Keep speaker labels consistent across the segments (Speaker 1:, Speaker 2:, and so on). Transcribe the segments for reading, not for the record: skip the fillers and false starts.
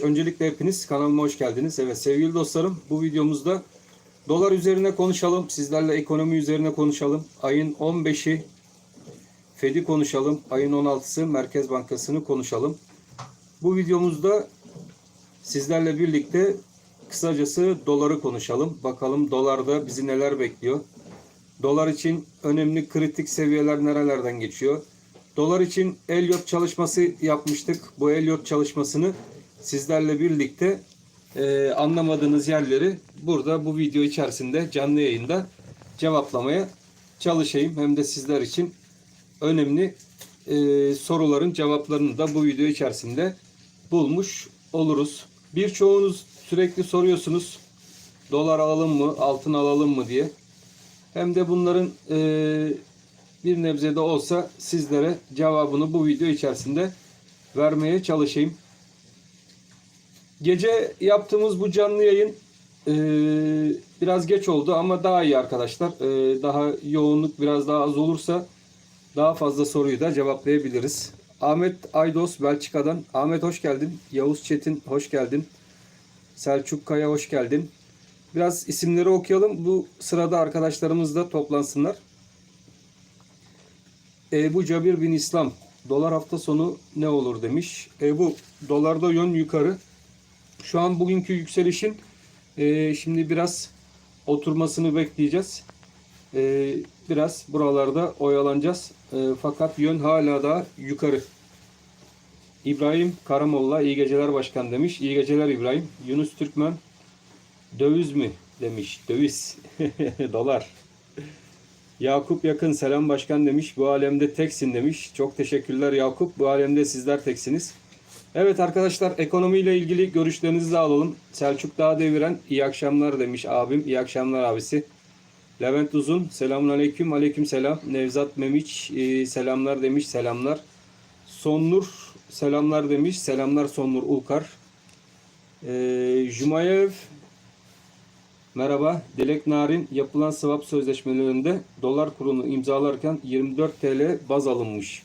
Speaker 1: Öncelikle hepiniz kanalıma hoş geldiniz. Evet sevgili dostlarım, bu videomuzda dolar üzerine konuşalım. Sizlerle ekonomi üzerine konuşalım. Ayın 15'i Fed'i konuşalım. Ayın 16'sı Merkez Bankası'nı konuşalım. Bu videomuzda sizlerle birlikte kısacası doları konuşalım. Bakalım dolarda bizi neler bekliyor. Dolar için önemli kritik seviyeler nerelerden geçiyor? Dolar için Elliott çalışması yapmıştık. Bu Elliott çalışmasını sizlerle birlikte anlamadığınız yerleri burada bu video içerisinde canlı yayında cevaplamaya çalışayım. Hem de sizler için önemli soruların cevaplarını da bu video içerisinde bulmuş oluruz. Birçoğunuz sürekli soruyorsunuz dolar alalım mı, altın alalım mı diye. Hem de bunların bir nebze de olsa sizlere cevabını bu video içerisinde vermeye çalışayım. Gece yaptığımız bu canlı yayın biraz geç oldu ama daha iyi arkadaşlar. Daha yoğunluk biraz daha az olursa daha fazla soruyu da cevaplayabiliriz. Ahmet Aydos Belçika'dan. Ahmet hoş geldin. Yavuz Çetin hoş geldin. Selçuk Kaya hoş geldin. Biraz isimleri okuyalım. Bu sırada arkadaşlarımız da toplansınlar. Ebu Cabir bin İslam. Dolar hafta sonu ne olur demiş. Ebu, dolarda yön yukarı. Şu an bugünkü yükselişin şimdi biraz oturmasını bekleyeceğiz. Biraz buralarda oyalanacağız. Fakat yön hala da yukarı. İbrahim Karamolla iyi geceler başkan demiş. İyi geceler İbrahim. Yunus Türkmen döviz mi demiş. Döviz. Dolar. Yakup Yakın selam başkan demiş. Bu alemde teksin demiş. Çok teşekkürler Yakup. Bu alemde sizler teksiniz. Evet arkadaşlar, ekonomiyle ilgili görüşlerinizi de alalım. Selçuk Dağ Deviren iyi akşamlar demiş abim. İyi akşamlar abisi. Levent Uzun selamun aleyküm. Aleyküm selam. Nevzat Memiç selamlar demiş. Selamlar. Sonnur selamlar demiş. Selamlar Sonnur Ulkar. Jumayev merhaba. Dilek Narin yapılan swap sözleşmelerinde dolar kurunu imzalarken 24 TL baz alınmış.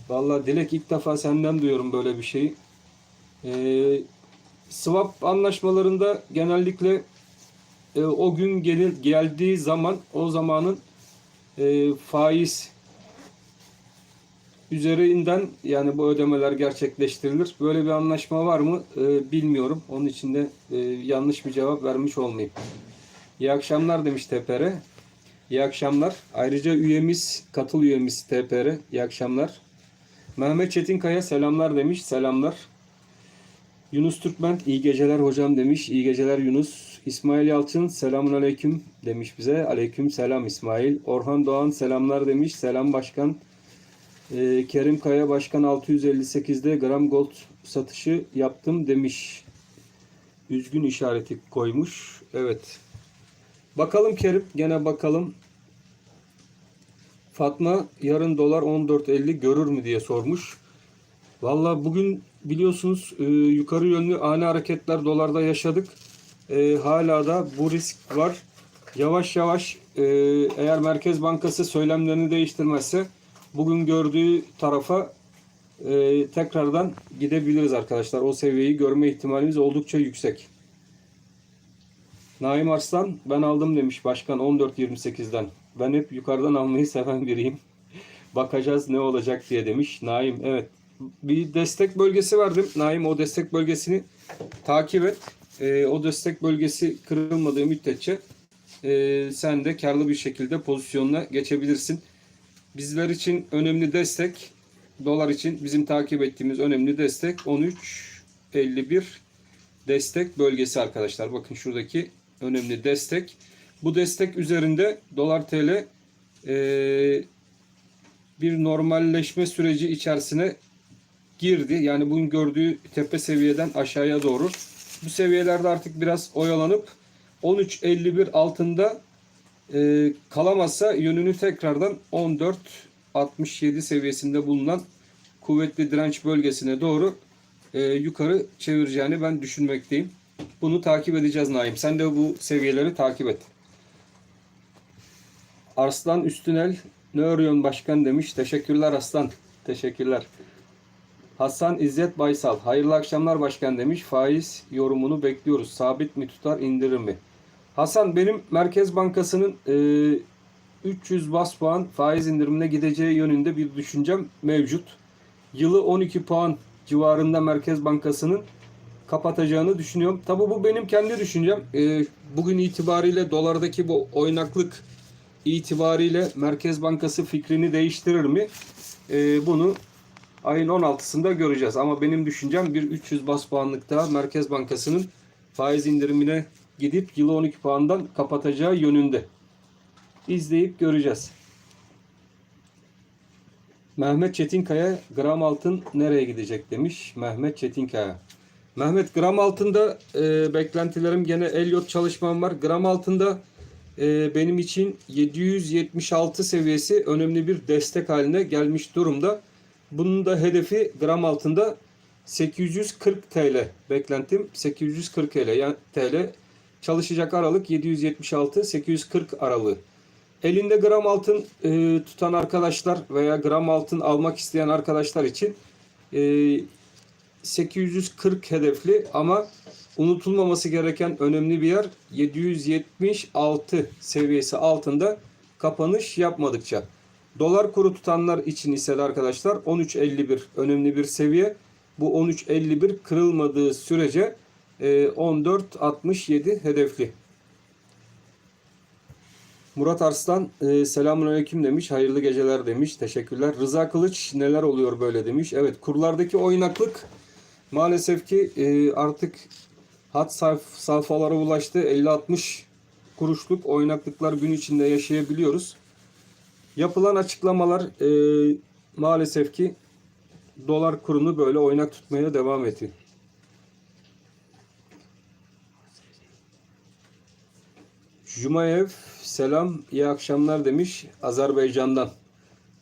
Speaker 1: Vallahi Dilek ilk defa senden duyuyorum böyle bir şeyi. Swap anlaşmalarında genellikle o gün geldiği zaman o zamanın faiz üzerinden yani bu ödemeler gerçekleştirilir. Böyle bir anlaşma var mı bilmiyorum. Onun için de yanlış bir cevap vermiş olmayayım. İyi akşamlar demiş TPR. İyi akşamlar. Ayrıca katıl üyemiz TPR. İyi akşamlar. Mehmet Çetinkaya selamlar demiş. Selamlar. Yunus Türkmen iyi geceler hocam demiş. İyi geceler Yunus. İsmail Yalçın selamun aleyküm demiş bize. Aleyküm selam İsmail. Orhan Doğan selamlar demiş. Selam başkan. Kerim Kaya başkan 658'de gram gold satışı yaptım demiş. Üzgün işareti koymuş. Evet. Bakalım Kerim. Gene bakalım. Fatma yarın dolar 14.50 görür mü diye sormuş. Valla bugün biliyorsunuz yukarı yönlü ani hareketler dolarda yaşadık. Hala da bu risk var. Yavaş yavaş eğer Merkez Bankası söylemlerini değiştirmezse bugün gördüğü tarafa tekrardan gidebiliriz arkadaşlar. O seviyeyi görme ihtimalimiz oldukça yüksek. Naim Arslan ben aldım demiş başkan 14.28'den. Ben hep yukarıdan almayı seven biriyim. Bakacağız ne olacak diye demiş. Naim evet. Bir destek bölgesi verdim. Naim o destek bölgesini takip et. O destek bölgesi kırılmadığı müddetçe sen de karlı bir şekilde pozisyonuna geçebilirsin. Bizler için önemli destek, dolar için bizim takip ettiğimiz önemli destek 13.51 destek bölgesi arkadaşlar. Bakın şuradaki önemli destek. Bu destek üzerinde dolar TL bir normalleşme süreci içerisine girdi. Yani bugün gördüğü tepe seviyeden aşağıya doğru. Bu seviyelerde artık biraz oyalanıp 13.51 altında kalamazsa yönünü tekrardan 14.67 seviyesinde bulunan kuvvetli direnç bölgesine doğru yukarı çevireceğini ben düşünmekteyim. Bunu takip edeceğiz Naim. Sen de bu seviyeleri takip et. Arslan Üstünel ne örüyorsun başkan demiş. Teşekkürler Aslan. Teşekkürler. Hasan İzzet Baysal. Hayırlı akşamlar başkan demiş. Faiz yorumunu bekliyoruz. Sabit mi tutar, indirir mi? Hasan, benim Merkez Bankası'nın 300 bas puan faiz indirimine gideceği yönünde bir düşüncem mevcut. Yılı 12 puan civarında Merkez Bankası'nın kapatacağını düşünüyorum. Tabi bu benim kendi düşüncem. Bugün itibariyle dolardaki bu oynaklık itibariyle Merkez Bankası fikrini değiştirir mi? Bunu ayın 16'sında göreceğiz. Ama benim düşüncem bir 300 bas puanlık daha Merkez Bankası'nın faiz indirimine gidip yılı 12 puandan kapatacağı yönünde. İzleyip göreceğiz. Mehmet Çetinkaya, gram altın nereye gidecek demiş. Mehmet Çetinkaya. Mehmet, gram altında beklentilerim, gene Elliott çalışmam var. Gram altında benim için 776 seviyesi önemli bir destek haline gelmiş durumda. Bunun da hedefi gram altında 840 TL. Beklentim 840 TL. Yani TL çalışacak aralık 776-840 aralığı. Elinde gram altın tutan arkadaşlar veya gram altın almak isteyen arkadaşlar için 840 hedefli, ama unutulmaması gereken önemli bir yer 776 seviyesi altında kapanış yapmadıkça. Dolar kuru tutanlar için ise de arkadaşlar 13.51 önemli bir seviye. Bu 13.51 kırılmadığı sürece 14.67 hedefli. Murat Arslan selamünaleyküm demiş. Hayırlı geceler demiş. Teşekkürler. Rıza Kılıç neler oluyor böyle demiş. Evet, kurlardaki oynaklık maalesef ki artık had safhalara ulaştı. 50-60 kuruşluk oynaklıklar gün içinde yaşayabiliyoruz. Yapılan açıklamalar maalesef ki dolar kurunu böyle oynak tutmaya devam ediyor. Jumayev selam, iyi akşamlar demiş Azerbaycan'dan.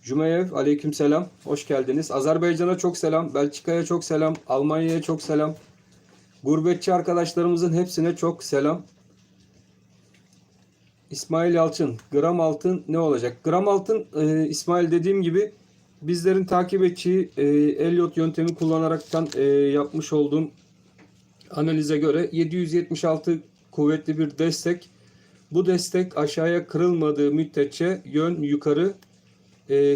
Speaker 1: Jumayev aleyküm selam, hoş geldiniz. Azerbaycan'a çok selam, Belçika'ya çok selam, Almanya'ya çok selam. Gurbetçi arkadaşlarımızın hepsine çok selam. İsmail Yalçın, gram altın ne olacak? Gram altın İsmail, dediğim gibi bizlerin takip ettiği Elliott yöntemi kullanaraktan yapmış olduğum analize göre 776 kuvvetli bir destek. Bu destek aşağıya kırılmadığı müddetçe yön yukarı.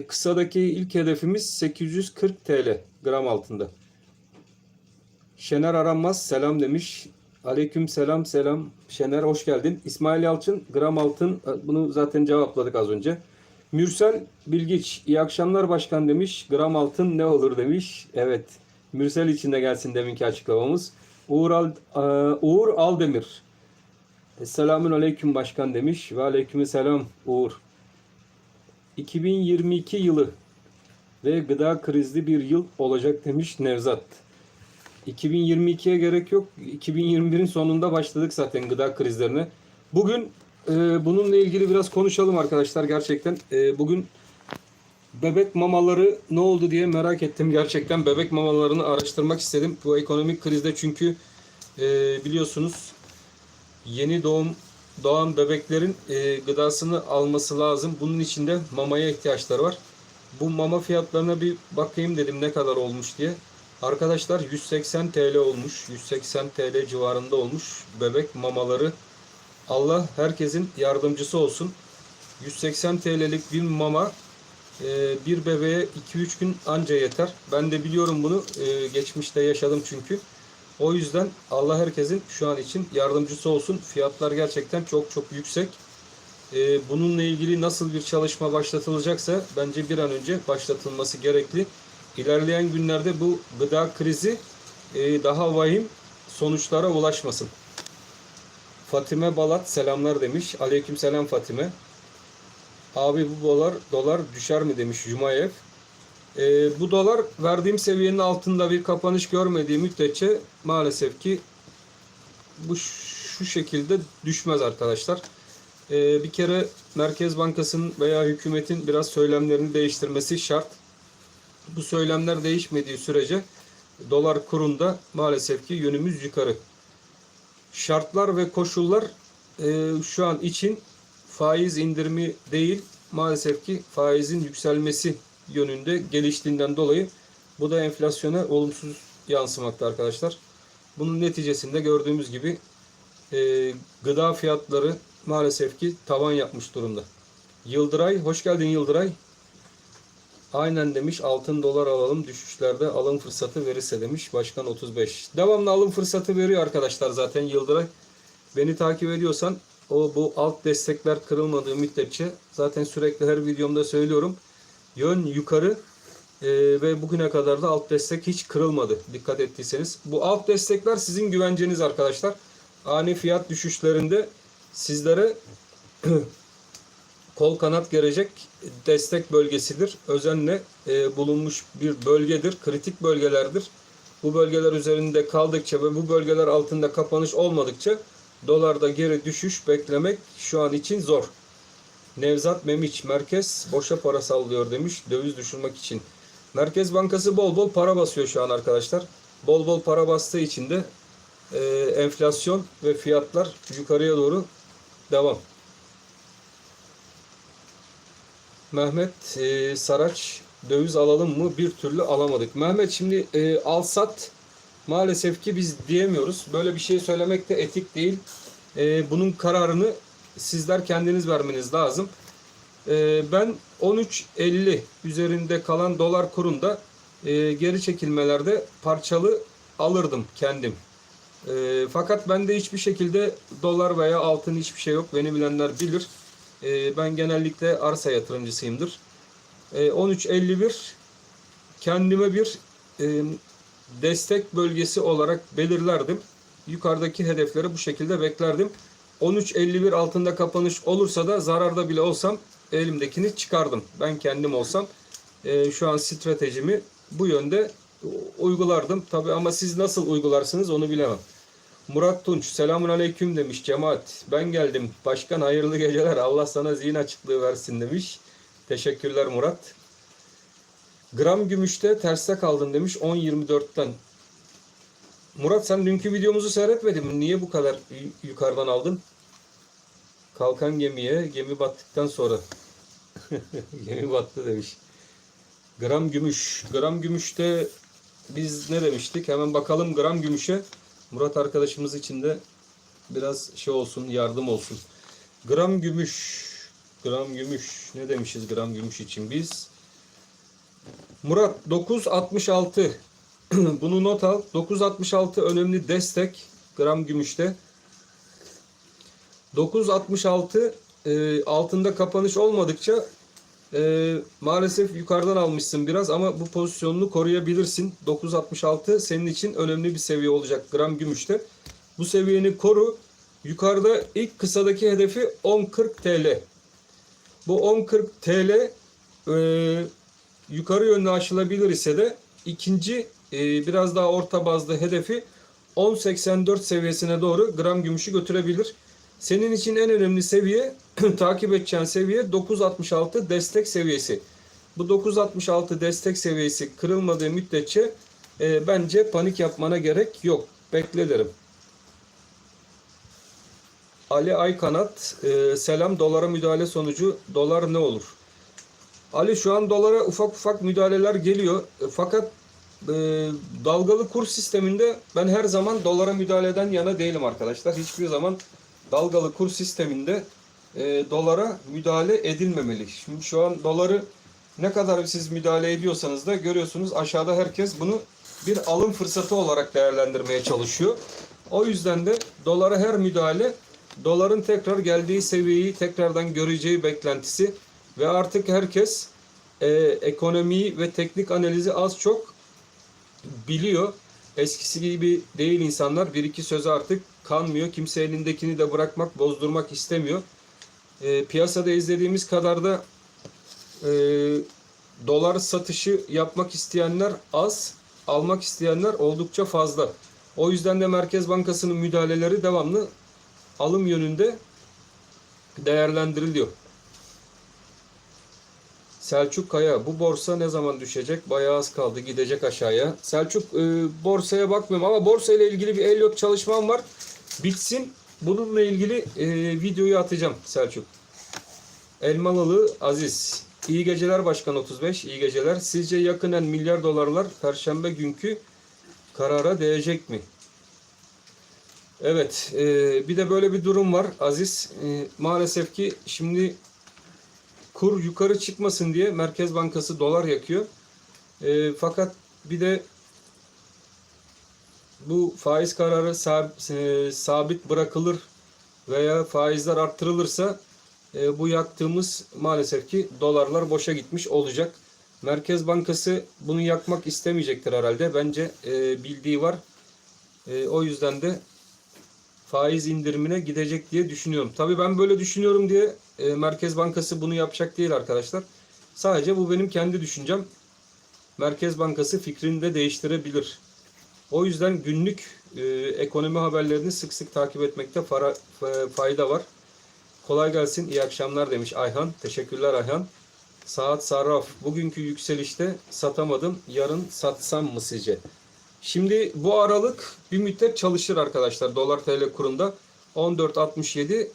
Speaker 1: Kısadaki ilk hedefimiz 840 TL gram altında. Şener Aranmaz selam demiş. Aleyküm selam, selam. Şener hoş geldin. İsmail Yalçın gram altın, bunu zaten cevapladık az önce. Mürsel Bilgiç iyi akşamlar başkan demiş. Gram altın ne olur demiş. Evet, Mürsel için de gelsin deminki açıklamamız. Uğur Aldemir. Selamun aleyküm başkan demiş. Ve aleyküm selam Uğur. 2022 yılı ve gıda krizli bir yıl olacak demiş Nevzat. 2022'ye gerek yok. 2021'in sonunda başladık zaten gıda krizlerine. Bugün bununla ilgili biraz konuşalım arkadaşlar. Gerçekten bugün bebek mamaları ne oldu diye merak ettim. Gerçekten bebek mamalarını araştırmak istedim. Bu ekonomik krizde, çünkü biliyorsunuz yeni doğan bebeklerin gıdasını alması lazım. Bunun için de mamaya ihtiyaçları var. Bu mama fiyatlarına bir bakayım dedim, ne kadar olmuş diye. Arkadaşlar 180 TL olmuş. 180 TL civarında olmuş bebek mamaları. Allah herkesin yardımcısı olsun. 180 TL'lik bir mama bir bebeğe 2-3 gün anca yeter. Ben de biliyorum bunu. Geçmişte yaşadım çünkü. O yüzden Allah herkesin şu an için yardımcısı olsun. Fiyatlar gerçekten çok çok yüksek. Bununla ilgili nasıl bir çalışma başlatılacaksa bence bir an önce başlatılması gerekli. İlerleyen günlerde bu gıda krizi daha vahim sonuçlara ulaşmasın. Fatime Balat selamlar demiş. Aleyküm selam Fatime. Abi bu dolar düşer mi demiş Jumayev. Bu dolar verdiğim seviyenin altında bir kapanış görmediği müddetçe maalesef ki bu şu şekilde düşmez arkadaşlar. Bir kere Merkez Bankası'nın veya hükümetin biraz söylemlerini değiştirmesi şart. Bu söylemler değişmediği sürece dolar kurunda maalesef ki yönümüz yukarı. Şartlar ve koşullar şu an için faiz indirimi değil, maalesef ki faizin yükselmesi yönünde geliştiğinden dolayı Bu da enflasyona olumsuz yansımakta arkadaşlar. Bunun neticesinde gördüğümüz gibi gıda fiyatları maalesef ki tavan yapmış durumda. Yıldıray, hoş geldin Yıldıray. Aynen demiş, altın dolar alalım, düşüşlerde alım fırsatı verirse demiş Başkan 35. Devamlı alım fırsatı veriyor arkadaşlar zaten Yıldıray. Beni takip ediyorsan bu alt destekler kırılmadığı müddetçe zaten sürekli her videomda söylüyorum. Yön yukarı ve bugüne kadar da alt destek hiç kırılmadı. Dikkat ettiyseniz. Bu alt destekler sizin güvenceniz arkadaşlar. Ani fiyat düşüşlerinde sizlere kol kanat gerecek destek bölgesidir. Özenle bulunmuş bir bölgedir. Kritik bölgelerdir. Bu bölgeler üzerinde kaldıkça ve bu bölgeler altında kapanış olmadıkça dolarda geri düşüş beklemek şu an için zor. Nevzat Memiç, merkez boşa para sallıyor demiş döviz düşürmek için. Merkez Bankası bol bol para basıyor şu an arkadaşlar. Bol bol para bastığı için de enflasyon ve fiyatlar yukarıya doğru devam. Mehmet Saraç, döviz alalım mı? Bir türlü alamadık. Mehmet, şimdi al-sat maalesef ki biz diyemiyoruz. Böyle bir şey söylemek de etik değil. Bunun kararını sizler kendiniz vermeniz lazım. Ben 13.50 üzerinde kalan dolar kurunda geri çekilmelerde parçalı alırdım kendim. Fakat bende hiçbir şekilde dolar veya altın hiçbir şey yok. Beni bilenler bilir. Ben genellikle arsa yatırımcısıyımdır. 13.51 kendime bir destek bölgesi olarak belirlerdim. Yukarıdaki hedefleri bu şekilde beklerdim. 13.51 altında kapanış olursa da zararda bile olsam elimdekini çıkardım. Ben kendim olsam şu an stratejimi bu yönde uygulardım. Tabii ama siz nasıl uygularsınız onu bilemem. Murat Tunç, selamun aleyküm demiş cemaat. Ben geldim. Başkan hayırlı geceler. Allah sana zihin açıklığı versin demiş. Teşekkürler Murat. Gram gümüşte terste kaldın demiş 10.24'ten. Murat, sen dünkü videomuzu seyretmedin mi? Niye bu kadar yukarıdan aldın? Kalkan gemiye, gemi battıktan sonra. Gemi battı demiş. Gram gümüş. Gram gümüşte biz ne demiştik? Hemen bakalım gram gümüşe. Murat arkadaşımız için de biraz şey olsun, yardım olsun. Gram gümüş. Gram gümüş. Ne demişiz gram gümüş için biz? Murat 9.66. Bunu not al. 9.66 önemli destek gram gümüşte. 9.66 altında kapanış olmadıkça maalesef yukarıdan almışsın biraz ama bu pozisyonunu koruyabilirsin. 9.66 senin için önemli bir seviye olacak gram gümüşte. Bu seviyeni koru. Yukarıda ilk kısadaki hedefi 10.40 TL. Bu 10.40 TL yukarı yönlü aşılabilir ise de ikinci biraz daha orta bazlı hedefi 10.84 seviyesine doğru gram gümüşü götürebilir. Senin için en önemli seviye, takip edeceğin seviye 9.66 destek seviyesi. Bu 9.66 destek seviyesi kırılmadığı müddetçe bence panik yapmana gerek yok. Bekle derim. Ali Aykanat, selam, dolara müdahale sonucu dolar ne olur? Ali, şu an dolara ufak ufak müdahaleler geliyor. Fakat dalgalı kur sisteminde ben her zaman dolara müdahaleden yana değilim arkadaşlar. Hiçbir zaman dalgalı kur sisteminde dolara müdahale edilmemeli. Şimdi şu an doları ne kadar siz müdahale ediyorsanız da görüyorsunuz aşağıda herkes bunu bir alım fırsatı olarak değerlendirmeye çalışıyor. O yüzden de dolara her müdahale doların tekrar geldiği seviyeyi tekrardan göreceği beklentisi ve artık herkes ekonomiyi ve teknik analizi az çok biliyor. Eskisi gibi değil insanlar. Bir iki söze artık kanmıyor. Kimse elindekini de bırakmak, bozdurmak istemiyor. Piyasada izlediğimiz kadar da dolar satışı yapmak isteyenler az, almak isteyenler oldukça fazla. O yüzden de Merkez Bankası'nın müdahaleleri devamlı alım yönünde değerlendiriliyor. Selçuk Kaya, bu borsa ne zaman düşecek? Bayağı az kaldı, gidecek aşağıya. Selçuk, borsaya bakmıyorum ama borsa ile ilgili bir el yok çalışmam var. Bitsin. Bununla ilgili videoyu atacağım Selçuk. Elmalılı Aziz. İyi geceler Başkan 35. İyi geceler. Sizce yakınen milyar dolarlar Perşembe günkü karara değecek mi? Evet. Bir de böyle bir durum var Aziz. Maalesef ki şimdi kur yukarı çıkmasın diye Merkez Bankası dolar yakıyor. Fakat bir de bu faiz kararı sabit bırakılır veya faizler arttırılırsa bu yaktığımız maalesef ki dolarlar boşa gitmiş olacak. Merkez Bankası bunu yakmak istemeyecektir herhalde. Bence bildiği var. O yüzden de faiz indirimine gidecek diye düşünüyorum. Tabii ben böyle düşünüyorum diye Merkez Bankası bunu yapacak değil arkadaşlar. Sadece bu benim kendi düşüncem. Merkez Bankası fikrini de değiştirebilir. O yüzden günlük ekonomi haberlerini sık sık takip etmekte fayda var. Kolay gelsin, iyi akşamlar demiş Ayhan. Teşekkürler Ayhan. Saat Sarraf. Bugünkü yükselişte satamadım. Yarın satsam mı sizce? Şimdi bu aralık bir müddet çalışır arkadaşlar. Dolar TL kurunda 14.67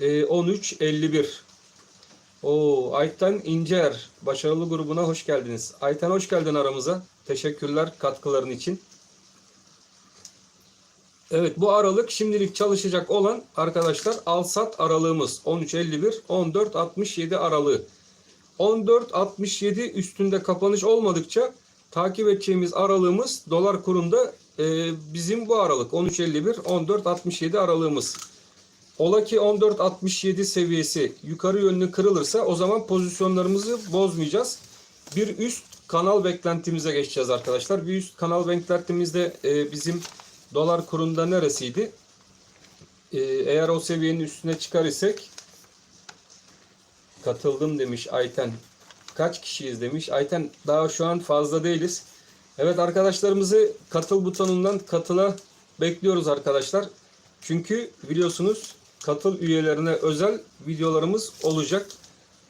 Speaker 1: 13.51. Ayten İncer. Başarılı grubuna hoş geldiniz. Ayten hoş geldin aramıza. Teşekkürler katkıların için. Evet, bu aralık şimdilik çalışacak olan arkadaşlar al-sat aralığımız 13.51 14.67 aralığı. 14.67 üstünde kapanış olmadıkça takip edeceğimiz aralığımız dolar kurunda bizim bu aralık 13.51 14.67 aralığımız. Ola ki 14.67 seviyesi yukarı yönlü kırılırsa o zaman pozisyonlarımızı bozmayacağız. Bir üst kanal beklentimize geçeceğiz arkadaşlar. Bir üst kanal beklentimizde bizim dolar kurunda neresiydi? Eğer o seviyenin üstüne çıkar isek, katıldım demiş Ayten. Kaç kişiyiz demiş. Ayten daha şu an fazla değiliz. Evet, arkadaşlarımızı katıl butonundan katıla bekliyoruz arkadaşlar. Çünkü biliyorsunuz katıl üyelerine özel videolarımız olacak.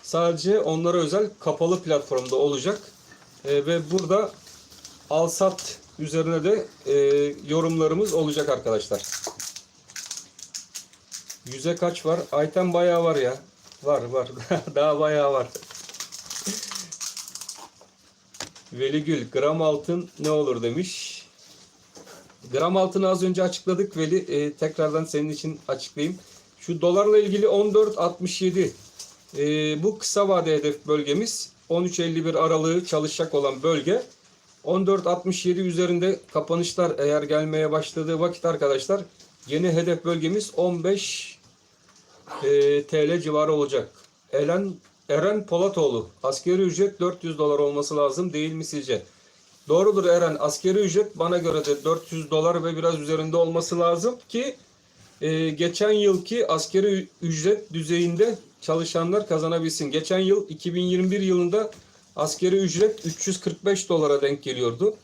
Speaker 1: Sadece onlara özel kapalı platformda olacak. Ve burada al-sat üzerine de yorumlarımız olacak arkadaşlar. 100'e kaç var? Ayten bayağı var ya. Var. Daha bayağı var. Veligül, gram altın ne olur demiş. Gram altını az önce açıkladık Veli. Tekrardan senin için açıklayayım. Şu dolarla ilgili 14.67 bu kısa vade hedef bölgemiz. 13.51 aralığı çalışacak olan bölge. 14.67 üzerinde kapanışlar eğer gelmeye başladığı vakit arkadaşlar yeni hedef bölgemiz 15 TL civarı olacak. Eren Polatoğlu, askeri ücret 400 dolar olması lazım değil mi sizce? Doğrudur Eren, askeri ücret bana göre de 400 dolar ve biraz üzerinde olması lazım ki geçen yılki askeri ücret düzeyinde çalışanlar kazanabilsin. Geçen yıl 2021 yılında askeri ücret 345 dolara denk geliyordu.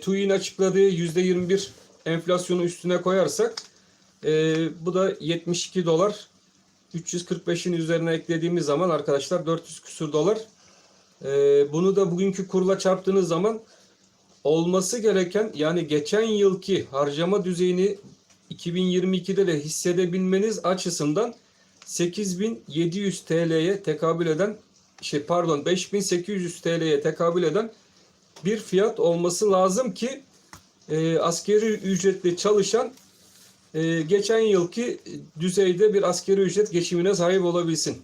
Speaker 1: TÜİ'nin açıkladığı %21 enflasyonu üstüne koyarsak bu da 72 dolar. 345'in üzerine eklediğimiz zaman arkadaşlar 400 küsur dolar. Bunu da bugünkü kurla çarptığınız zaman olması gereken, yani geçen yılki harcama düzeyini 2022'de de hissedebilmeniz açısından 8.700 TL'ye tekabül eden 5.800 TL'ye tekabül eden bir fiyat olması lazım ki askeri ücretli çalışan geçen yılki düzeyde bir askeri ücret geçimine sahip olabilsin.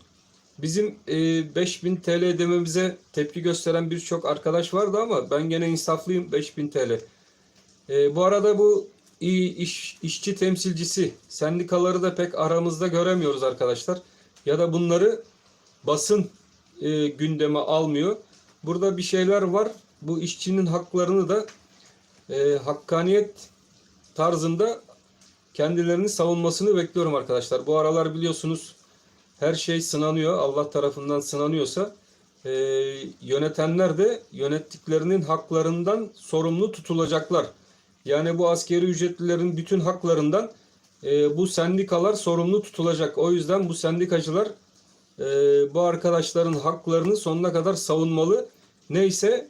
Speaker 1: Bizim 5.000 TL dememize tepki gösteren birçok arkadaş vardı ama ben gene insaflıyım, 5.000 TL. Bu arada bu işçi temsilcisi sendikaları da pek aramızda göremiyoruz arkadaşlar. Ya da bunları basın gündeme almıyor. Burada bir şeyler var. Bu işçinin haklarını da hakkaniyet tarzında kendilerini savunmasını bekliyorum arkadaşlar. Bu aralar biliyorsunuz her şey sınanıyor. Allah tarafından sınanıyorsa yönetenler de yönettiklerinin haklarından sorumlu tutulacaklar. Yani bu askeri ücretlilerin bütün haklarından bu sendikalar sorumlu tutulacak. O yüzden bu sendikacılar bu arkadaşların haklarını sonuna kadar savunmalı. Neyse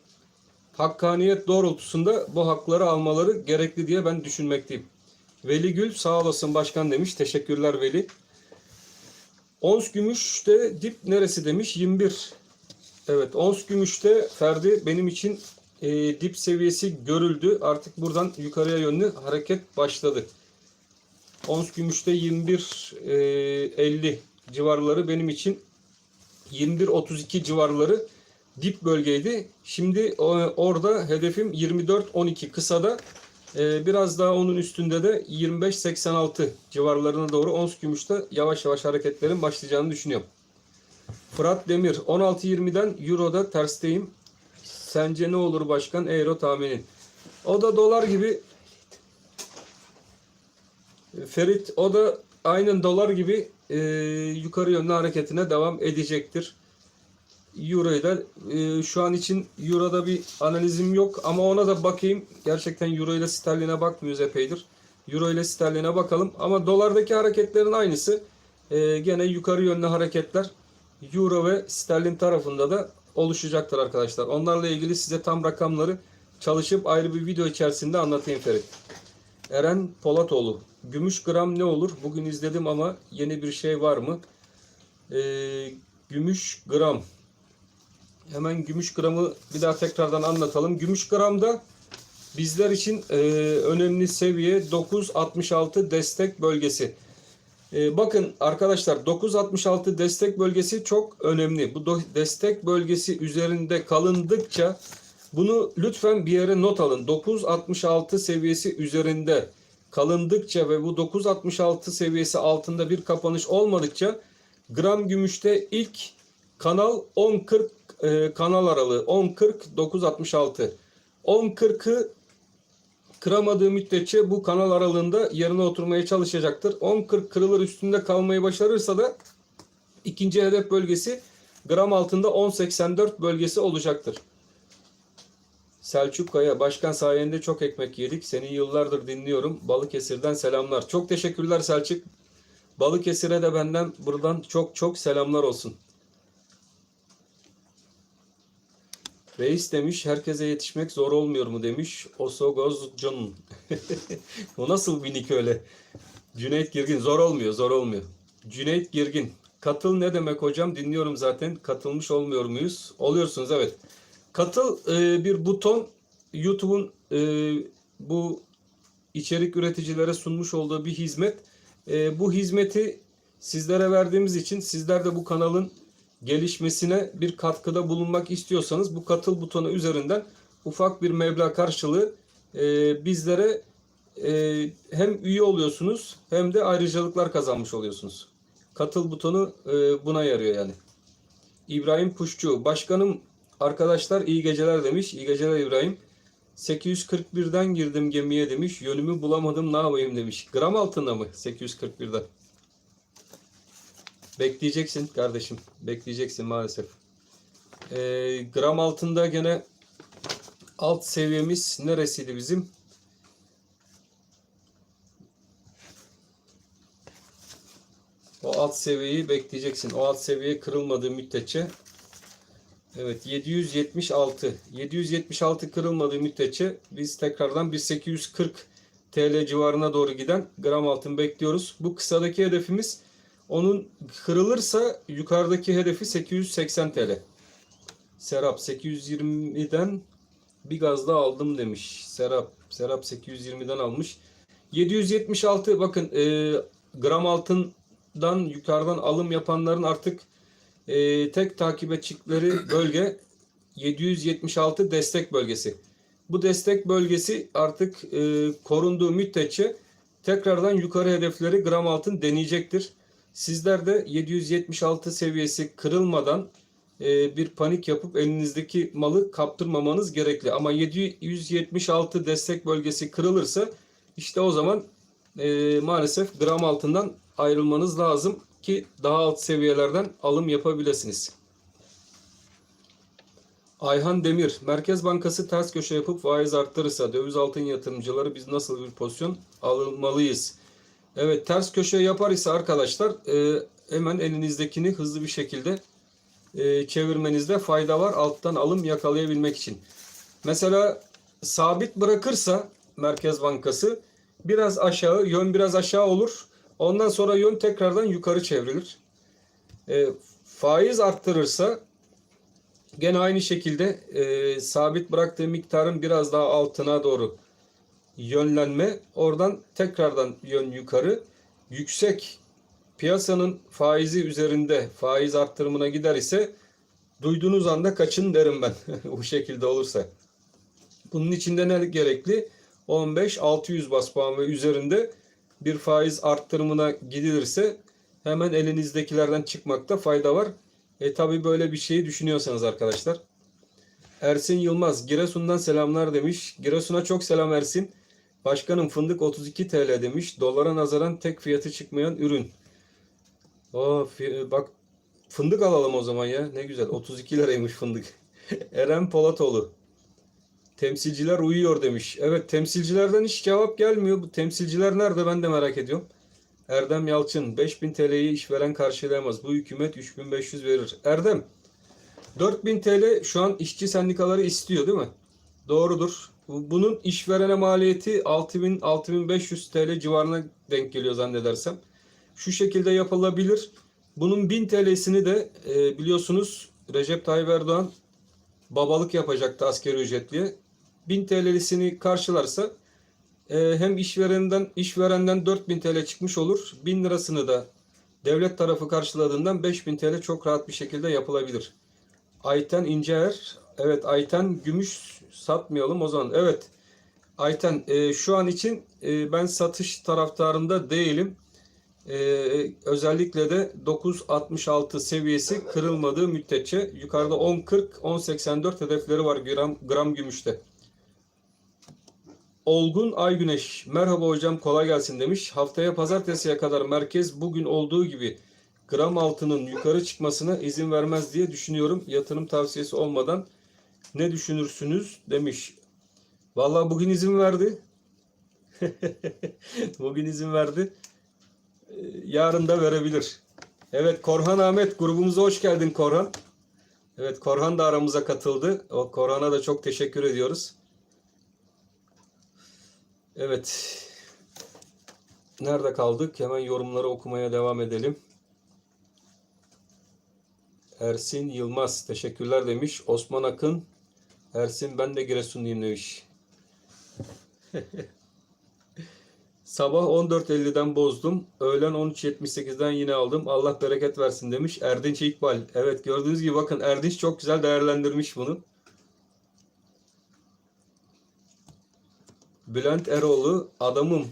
Speaker 1: hakkaniyet doğrultusunda bu hakları almaları gerekli diye ben düşünmekteyim. Veli Gül sağ olasın başkan demiş. Teşekkürler Veli. Ons gümüşte dip neresi demiş? 21. Evet, ons gümüşte Ferdi benim için dip seviyesi görüldü. Artık buradan yukarıya yönlü hareket başladı. Ons gümüşte 21.50 civarları benim için, 21.32 civarları dip bölgeydi. Şimdi orada hedefim 24.12 kısada, biraz daha onun üstünde de 25.86 civarlarına doğru ons gümüşte yavaş yavaş hareketlerin başlayacağını düşünüyorum. Fırat Demir 16.20'den Euro'da tersteyim. Sence ne olur başkan? Euro tahminin. O da dolar gibi. Ferit, o da aynen dolar gibi yukarı yönlü hareketine devam edecektir. Euro'yu da şu an için Euro'da bir analizim yok ama ona da bakayım. Gerçekten Euro ile sterline bakmıyoruz epeydir. Euro ile sterline bakalım ama dolardaki hareketlerin aynısı. Gene yukarı yönlü hareketler Euro ve sterlin tarafında da oluşacaktır arkadaşlar. Onlarla ilgili size tam rakamları çalışıp ayrı bir video içerisinde anlatayım Ferit. Eren Polatoğlu. Gümüş gram ne olur? Bugün izledim ama yeni bir şey var mı? Gümüş gram. Hemen gümüş gramı bir daha tekrardan anlatalım. Gümüş gramda bizler için önemli seviye 9.66 destek bölgesi. Bakın arkadaşlar, 9.66 destek bölgesi çok önemli. Bu destek bölgesi üzerinde kalındıkça, bunu lütfen bir yere not alın. 9.66 seviyesi üzerinde kalındıkça ve bu 9.66 seviyesi altında bir kapanış olmadıkça gram gümüşte ilk kanal 10.40 kanal aralığı 10.40 9.66. 10.40'ı kıramadığı müddetçe bu kanal aralığında yerine oturmaya çalışacaktır. 10.40 kırılır, üstünde kalmayı başarırsa da ikinci hedef bölgesi gram altında 10.84 bölgesi olacaktır. Selçuk Kaya, başkan sayende çok ekmek yedik. Seni yıllardır dinliyorum. Balıkesir'den selamlar. Çok teşekkürler Selçuk. Balıkesir'e de benden buradan çok çok selamlar olsun. Reis demiş, herkese yetişmek zor olmuyor mu demiş. Osogozcun. O nasıl bir nick öyle? Cüneyt Girgin, zor olmuyor, zor olmuyor. Cüneyt Girgin, katıl ne demek hocam? Dinliyorum zaten. Katılmış olmuyor muyuz? Oluyorsunuz, evet. Katıl bir buton. YouTube'un bu içerik üreticilere sunmuş olduğu bir hizmet. Bu hizmeti sizlere verdiğimiz için, sizler de bu kanalın gelişmesine bir katkıda bulunmak istiyorsanız bu katıl butonu üzerinden ufak bir meblağ karşılığı bizlere hem üye oluyorsunuz hem de ayrıcalıklar kazanmış oluyorsunuz. Katıl butonu buna yarıyor yani. İbrahim Puşçu, başkanım arkadaşlar iyi geceler demiş. İyi geceler İbrahim. 841'den girdim gemiye demiş. Yönümü bulamadım, ne yapayım demiş. Gram altında mı 841'den? Bekleyeceksin kardeşim. Bekleyeceksin maalesef. Gram altında gene alt seviyemiz neresiydi bizim? O alt seviyeyi bekleyeceksin. O alt seviye kırılmadığı müddetçe. Evet, 776. 776 kırılmadığı müddetçe biz tekrardan 1840 TL civarına doğru giden gram altın bekliyoruz. Bu kısadaki hedefimiz, onun kırılırsa yukarıdaki hedefi 880 TL. Serap 820'den bir gaz daha aldım demiş. Serap 820'den almış. 776, bakın gram altından yukarıdan alım yapanların artık tek takip ettikleri bölge 776 destek bölgesi. Bu destek bölgesi artık korunduğu müddetçe tekrardan yukarı hedefleri gram altın deneyecektir. Sizler de 776 seviyesi kırılmadan bir panik yapıp elinizdeki malı kaptırmamanız gerekli. Ama 776 destek bölgesi kırılırsa işte o zaman maalesef gram altından ayrılmanız lazım ki daha alt seviyelerden alım yapabilirsiniz. Ayhan Demir, Merkez Bankası ters köşe yapıp faiz arttırırsa döviz altın yatırımcıları biz nasıl bir pozisyon almalıyız? Evet, ters köşe yapar ise arkadaşlar hemen elinizdekini hızlı bir şekilde çevirmenizde fayda var, alttan alım yakalayabilmek için. Mesela sabit bırakırsa Merkez Bankası biraz aşağı, yön biraz aşağı olur. Ondan sonra yön tekrardan yukarı çevrilir. Faiz arttırırsa Gene aynı şekilde sabit bıraktığı miktarın biraz daha altına doğru yönlenme. Oradan tekrardan yön yukarı. Yüksek piyasanın faizi üzerinde faiz arttırımına gider ise duyduğunuz anda kaçın derim ben. Bu şekilde olursa. Bunun içinde ne gerekli? 15-600 bas puan ve üzerinde bir faiz arttırımına gidilirse hemen elinizdekilerden çıkmakta fayda var. Tabi böyle bir şeyi düşünüyorsanız arkadaşlar. Ersin Yılmaz Giresun'dan selamlar demiş. Giresun'a çok selam Ersin. Başkanım fındık 32 TL demiş. Dolara nazaran tek fiyatı çıkmayan ürün. Bak fındık alalım o zaman ya. Ne güzel. 32 liraymış fındık. Eren Polatoğlu. Temsilciler uyuyor demiş. Evet, temsilcilerden hiç cevap gelmiyor. Bu temsilciler nerede, ben de merak ediyorum. Erdem Yalçın 5000 TL'yi işveren karşılayamaz. Bu hükümet 3500 verir. Erdem 4000 TL şu an işçi sendikaları istiyor değil mi? Doğrudur. Bunun işverene maliyeti 6000-6500 TL civarına denk geliyor zannedersem. Şu şekilde yapılabilir. Bunun 1000 TL'sini de biliyorsunuz Recep Tayyip Erdoğan babalık yapacaktı asgari ücretliye. 1000 TL'lisini karşılarsa hem işverenden 4000 TL çıkmış olur. 1000 lirasını da devlet tarafı karşıladığından 5000 TL çok rahat bir şekilde yapılabilir. Ayten İnceer. Evet, Ayten gümüş satmayalım o zaman. Evet Ayten, şu an için ben satış taraftarında değilim. Özellikle de 9.66 seviyesi kırılmadığı müddetçe yukarıda 10.40, 10.84 hedefleri var gram gümüşte. Olgun Aygüneş, merhaba hocam kolay gelsin demiş. Haftaya pazartesiye kadar merkez bugün olduğu gibi gram altının yukarı çıkmasına izin vermez diye düşünüyorum. Yatırım tavsiyesi olmadan ne düşünürsünüz demiş. Vallahi bugün izin verdi. Bugün izin verdi. Yarın da verebilir. Evet, Korhan Ahmet, grubumuza hoş geldin Korhan. Evet, Korhan da aramıza katıldı. O Korhan'a da çok teşekkür ediyoruz. Evet. Nerede kaldık? Hemen yorumları okumaya devam edelim. Ersin Yılmaz teşekkürler demiş. Osman Akın, Ersin ben de Giresunluyum demiş. Sabah 14.50'den bozdum. Öğlen 13.78'den yine aldım. Allah bereket versin demiş. Erdinç İkbal. Evet, gördüğünüz gibi bakın Erdinç çok güzel değerlendirmiş bunu. Bülent Eroğlu, adamım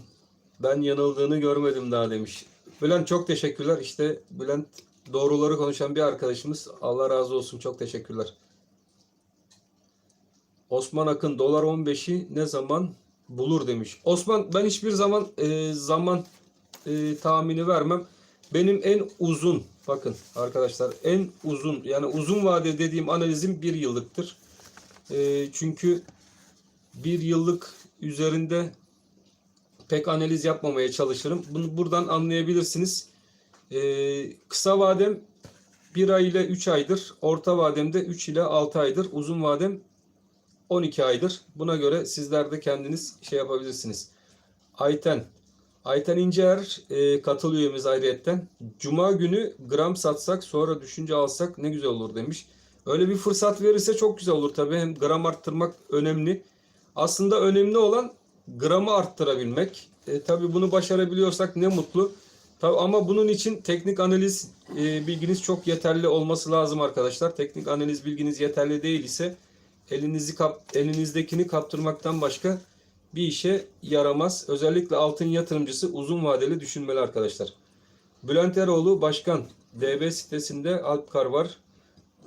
Speaker 1: ben yanıldığını görmedim daha demiş. Bülent çok teşekkürler. İşte Bülent doğruları konuşan bir arkadaşımız. Allah razı olsun. Çok teşekkürler. Osman Akın dolar 15'i ne zaman bulur demiş. Osman, ben hiçbir zaman zaman tahmini vermem. Benim en uzun, bakın arkadaşlar, en uzun, yani uzun vade dediğim analizim 1 yıllıktır. Çünkü 1 yıllık üzerinde pek analiz yapmamaya çalışırım. Bunu buradan anlayabilirsiniz. Kısa vadem 1 ay ile 3 aydır. Orta vademde 3 ile 6 aydır. Uzun vadem 12 aydır. Buna göre sizler de kendiniz şey yapabilirsiniz. Ayten İnceer katıl üyemiz ayrıyetten. Cuma günü gram satsak sonra düşünce alsak ne güzel olur demiş. Öyle bir fırsat verirse çok güzel olur tabii. Hem gram arttırmak önemli. Aslında önemli olan gramı arttırabilmek. Tabii bunu başarabiliyorsak ne mutlu. Tabii ama bunun için teknik analiz bilginiz çok yeterli olması lazım arkadaşlar. Teknik analiz bilginiz yeterli değil ise elinizdekini kaptırmaktan başka bir işe yaramaz. Özellikle altın yatırımcısı uzun vadeli düşünmeli arkadaşlar. Bülent Eroğlu Başkan, DB sitesinde Alpkar var.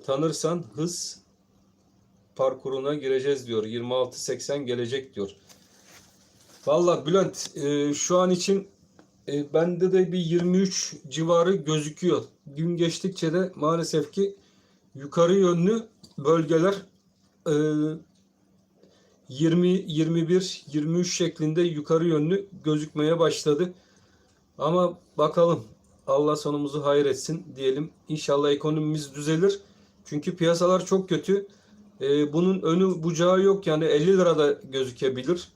Speaker 1: Tanırsan hız parkuruna gireceğiz diyor. 26.80 gelecek diyor. Vallahi Bülent, şu an için bende de bir 23 civarı gözüküyor. Gün geçtikçe de maalesef ki yukarı yönlü bölgeler 20, 21, 23 şeklinde yukarı yönlü gözükmeye başladı. Ama bakalım, Allah sonumuzu hayır etsin diyelim. İnşallah ekonomimiz düzelir. Çünkü piyasalar çok kötü. Bunun önü bucağı yok, yani 50 lirada gözükebilir.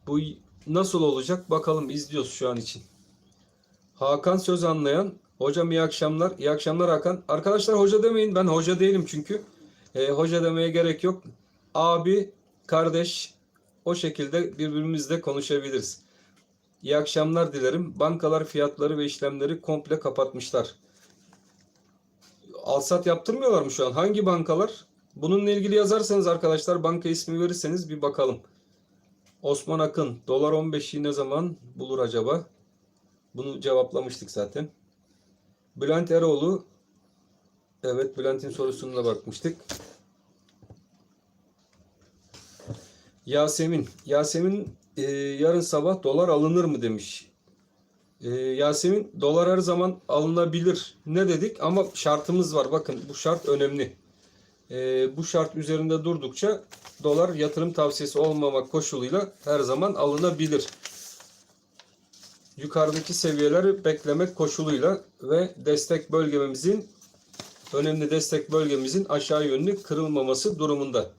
Speaker 1: Bu nasıl olacak bakalım, izliyoruz şu an için. Hakan Söz Anlayan, hocam iyi akşamlar. İyi akşamlar Hakan. Arkadaşlar hoca demeyin, ben hoca değilim çünkü. Hoca demeye gerek yok. Abi, kardeş, o şekilde birbirimizle konuşabiliriz. İyi akşamlar dilerim. Bankalar fiyatları ve işlemleri komple kapatmışlar. Alsat yaptırmıyorlar mı şu an? Hangi bankalar? Bununla ilgili yazarsanız arkadaşlar, banka ismi verirseniz bir bakalım. Osman Akın, dolar 15'i ne zaman bulur acaba? Bunu cevaplamıştık zaten. Bülent Eroğlu, evet, Bülent'in sorusuna bakmıştık. Yasemin yarın sabah dolar alınır mı demiş. Yasemin, dolar her zaman alınabilir. Ne dedik? Ama şartımız var. Bakın, bu şart önemli. Bu şart üzerinde durdukça dolar yatırım tavsiyesi olmamak koşuluyla her zaman alınabilir. Yukarıdaki seviyeleri beklemek koşuluyla ve önemli destek bölgemizin aşağı yönlü kırılmaması durumunda.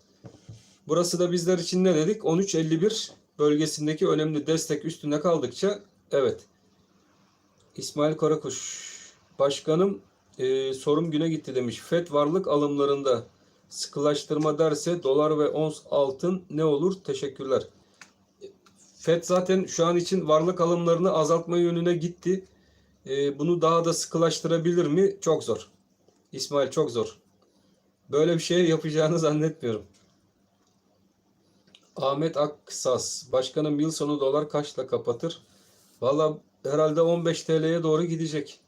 Speaker 1: Burası da bizler için ne dedik? 13.51 bölgesindeki önemli destek üstünde kaldıkça, evet. İsmail Karakuş, başkanım, sorum güne gitti demiş. FED varlık alımlarında sıkılaştırma derse dolar ve ons altın ne olur? Teşekkürler. FED zaten şu an için varlık alımlarını azaltma yönüne gitti. Bunu daha da sıkılaştırabilir mi? Çok zor. İsmail, çok zor. Böyle bir şey yapacağını zannetmiyorum. Ahmet Aksas, başkanım, yıl sonu dolar kaçla kapatır? Valla herhalde 15 TL'ye doğru gidecek.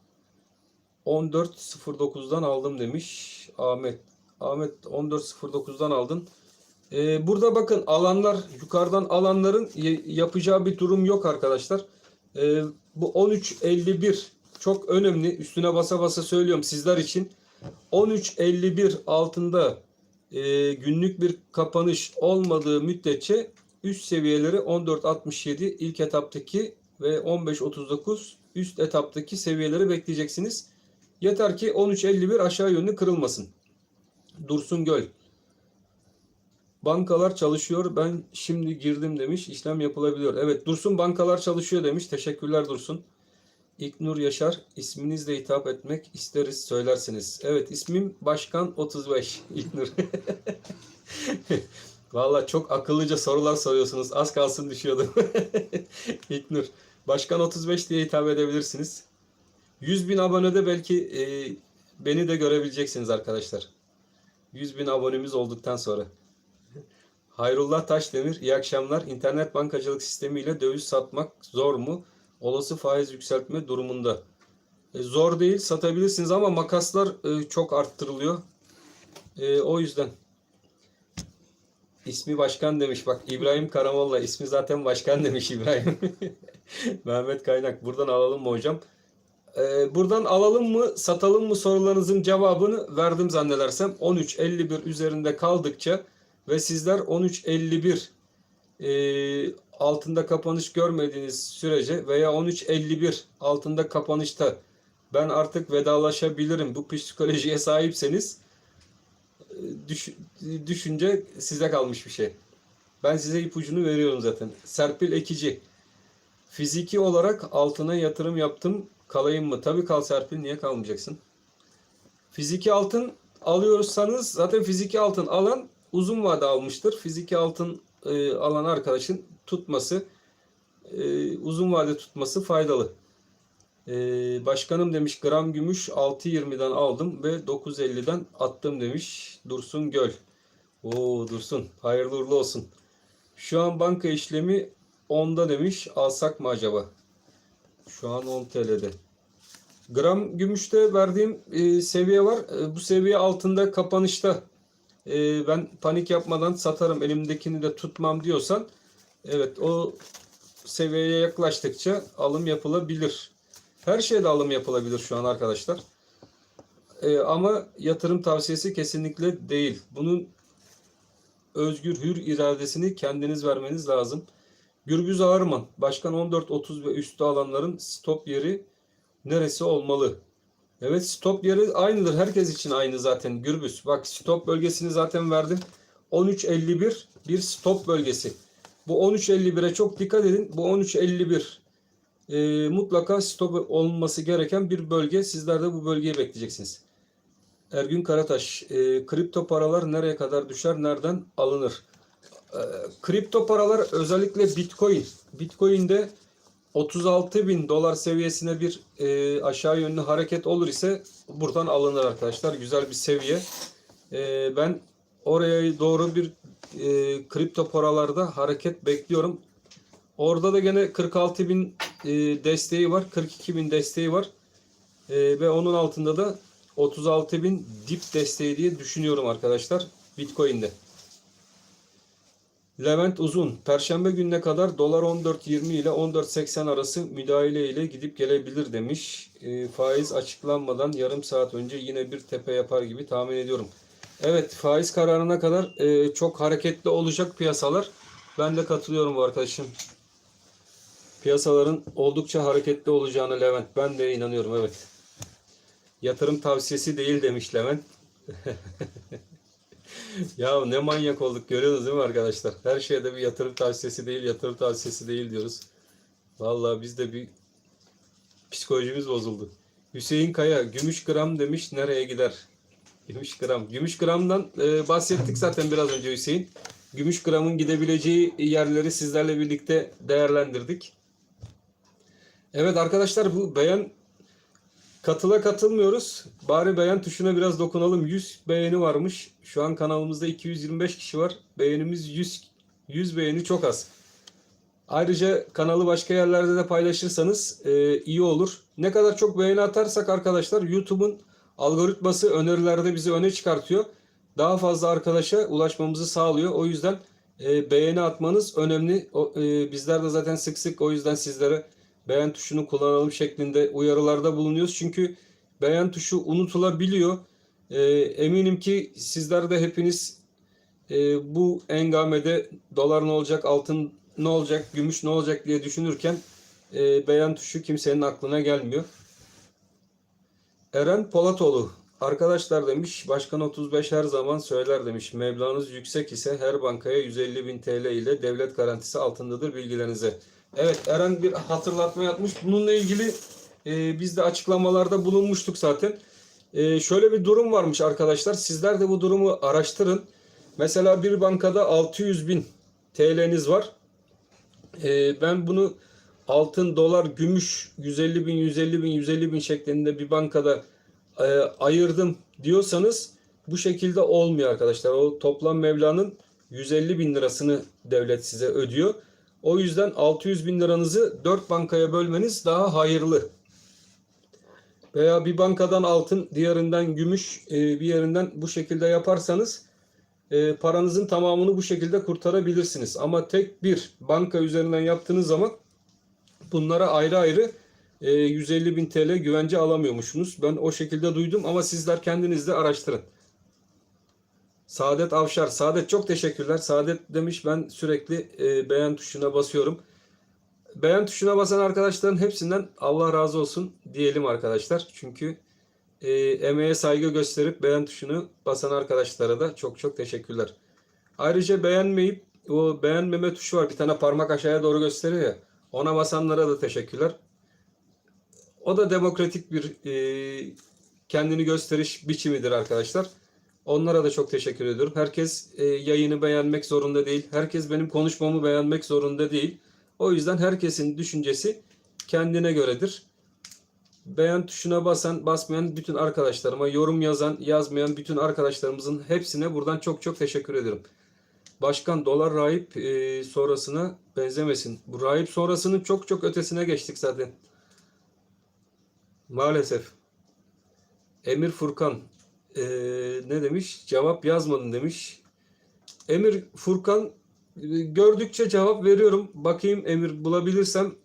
Speaker 1: 14.09'dan aldım demiş Ahmet. Ahmet, 14.09'dan aldın. Burada bakın, alanlar, yukarıdan alanların yapacağı bir durum yok arkadaşlar. Bu 13.51 çok önemli. Üstüne basa basa söylüyorum sizler için. 13.51 altında günlük bir kapanış olmadığı müddetçe üst seviyeleri 14.67 ilk etaptaki ve 15.39 üst etaptaki seviyeleri bekleyeceksiniz. Yeter ki 13.51 aşağı yönlü kırılmasın. Dursun Göl, bankalar çalışıyor, ben şimdi girdim demiş, işlem yapılabiliyor. Evet Dursun, bankalar çalışıyor demiş. Teşekkürler Dursun. İlknur Yaşar, isminizle hitap etmek isteriz, söylersiniz. Evet, ismim Başkan 35 İlknur. Vallahi çok akıllıca sorular soruyorsunuz. Az kalsın düşüyordum. İlknur, Başkan 35 diye hitap edebilirsiniz. 100.000 abonede belki beni de görebileceksiniz arkadaşlar. 100.000 abonemiz olduktan sonra. Hayrullah Taşdemir, iyi akşamlar. İnternet bankacılık sistemiyle döviz satmak zor mu? Olası faiz yükseltme durumunda. Zor değil, satabilirsiniz ama makaslar çok arttırılıyor. O yüzden. İsmi Başkan demiş. Bak, İbrahim Karamolla, ismi zaten Başkan demiş İbrahim. Mehmet Kaynak, buradan alalım mı hocam? Buradan alalım mı, satalım mı sorularınızın cevabını verdim zannedersem. 13.51 üzerinde kaldıkça ve sizler 13.51 altında kapanış görmediğiniz sürece veya 13.51 altında kapanışta ben artık vedalaşabilirim, bu psikolojiye sahipseniz, düşünce size kalmış bir şey. Ben size ipucunu veriyorum zaten. Serpil Ekici, fiziki olarak altına yatırım yaptım, kalayım mı? Tabii kal Serpil, niye kalmayacaksın? Fiziki altın alıyorsanız zaten fiziki altın alan uzun vade almıştır. Fiziki altın alan arkadaşın tutması, uzun vade tutması faydalı. Başkanım demiş, gram gümüş 6.20'den aldım ve 9.50'den attım demiş Dursun Göl. Oo Dursun, hayırlı uğurlu olsun. Şu an banka işlemi 10'da demiş, alsak mı acaba? Şu an 10 TL'de. Gram gümüşte verdiğim seviye var. Bu seviye altında kapanışta ben panik yapmadan satarım, elimdekini de tutmam diyorsan, evet, o seviyeye yaklaştıkça alım yapılabilir. Her şeyde alım yapılabilir şu an arkadaşlar. Ama yatırım tavsiyesi kesinlikle değil. Bunun özgür hür iradesini kendiniz vermeniz lazım. Gürbüz Ağırman, başkan, 14.30 ve üstü alanların stop yeri neresi olmalı? Evet, stop yeri aynıdır. Herkes için aynı zaten Gürbüz. Bak, stop bölgesini zaten verdim. 13.51 bir stop bölgesi. Bu 13.51'e çok dikkat edin. Bu 13.51 mutlaka stop olması gereken bir bölge. Sizler de bu bölgeyi bekleyeceksiniz. Ergün Karataş, kripto paralar nereye kadar düşer, nereden alınır? Kripto paralar özellikle Bitcoin. Bitcoin'de 36 bin dolar seviyesine bir aşağı yönlü hareket olur ise buradan alınır arkadaşlar. Güzel bir seviye. Ben oraya doğru bir kripto paralarda hareket bekliyorum. Orada da gene 46 bin desteği var. 42 bin desteği var. Ve onun altında da 36 bin dip desteği diye düşünüyorum arkadaşlar Bitcoin'de. Levent Uzun, Perşembe gününe kadar dolar 14.20 ile 14.80 arası müdahale ile gidip gelebilir demiş. Faiz açıklanmadan yarım saat önce yine bir tepe yapar gibi tahmin ediyorum. Evet, faiz kararına kadar çok hareketli olacak piyasalar. Ben de katılıyorum bu arkadaşım. Piyasaların oldukça hareketli olacağına Levent. Ben de inanıyorum, evet. Yatırım tavsiyesi değil demiş Levent. Ya ne manyak olduk, görüyorsunuz değil mi arkadaşlar? Her şeyde bir yatırım tavsiyesi değil, yatırım tavsiyesi değil diyoruz. Vallahi biz de bir psikolojimiz bozuldu. Hüseyin Kaya, gümüş gram demiş, nereye gider? Gümüş gram. Gümüş gramdan bahsettik zaten biraz önce Hüseyin. Gümüş gramın gidebileceği yerleri sizlerle birlikte değerlendirdik. Evet arkadaşlar, bu beğen katılmıyoruz. Bari beğen tuşuna biraz dokunalım. 100 beğeni varmış. Şu an kanalımızda 225 kişi var. Beğenimiz 100 beğeni çok az. Ayrıca kanalı başka yerlerde de paylaşırsanız iyi olur. Ne kadar çok beğeni atarsak arkadaşlar YouTube'un algoritması önerilerde bizi öne çıkartıyor. Daha fazla arkadaşa ulaşmamızı sağlıyor. O yüzden beğeni atmanız önemli. Bizler de zaten sık sık o yüzden sizlere beğen tuşunu kullanalım şeklinde uyarılarda bulunuyoruz. Çünkü beğen tuşu unutulabiliyor. Eminim ki sizler de hepiniz bu engamede dolar ne olacak, altın ne olacak, gümüş ne olacak diye düşünürken beğen tuşu kimsenin aklına gelmiyor. Eren Polatoğlu, arkadaşlar demiş, Başkan 35 her zaman söyler demiş. Meblağınız yüksek ise her bankaya 150 bin TL ile devlet garantisi altındadır, bilgilerinize. Evet, Eren bir hatırlatma yapmış. Bununla ilgili biz de açıklamalarda bulunmuştuk zaten. Şöyle bir durum varmış arkadaşlar. Sizler de bu durumu araştırın. Mesela bir bankada 600 bin TL'niz var. Ben bunu altın, dolar, gümüş 150 bin, 150 bin, 150 bin şeklinde bir bankada ayırdım diyorsanız bu şekilde olmuyor arkadaşlar. O toplam meblağın 150 bin lirasını devlet size ödüyor. O yüzden 600 bin liranızı 4 bankaya bölmeniz daha hayırlı. Veya bir bankadan altın, diğerinden gümüş, bir yerinden bu şekilde yaparsanız paranızın tamamını bu şekilde kurtarabilirsiniz. Ama tek bir banka üzerinden yaptığınız zaman bunlara ayrı ayrı 150 bin TL güvence alamıyormuşsunuz. Ben o şekilde duydum ama sizler kendiniz de araştırın. Saadet Avşar. Saadet çok teşekkürler. Saadet demiş, ben sürekli beğen tuşuna basıyorum. Beğen tuşuna basan arkadaşların hepsinden Allah razı olsun diyelim arkadaşlar. Çünkü emeğe saygı gösterip beğen tuşunu basan arkadaşlara da çok çok teşekkürler. Ayrıca beğenmeyip o beğenmeme tuşu var. Bir tane parmak aşağıya doğru gösteriyor ya. Ona basanlara da teşekkürler. O da demokratik bir kendini gösteriş biçimidir arkadaşlar. Onlara da çok teşekkür ediyorum. Herkes yayını beğenmek zorunda değil. Herkes benim konuşmamı beğenmek zorunda değil. O yüzden herkesin düşüncesi kendine göredir. Beğen tuşuna basan, basmayan bütün arkadaşlarıma, yorum yazan, yazmayan bütün arkadaşlarımızın hepsine buradan çok çok teşekkür ederim. Başkan, dolar rahip sonrasına benzemesin. Bu rahip sonrasının çok çok ötesine geçtik zaten. Maalesef. Emir Furkan ne demiş? Cevap yazmadın demiş. Emir Furkan, gördükçe cevap veriyorum. Bakayım Emir, bulabilirsem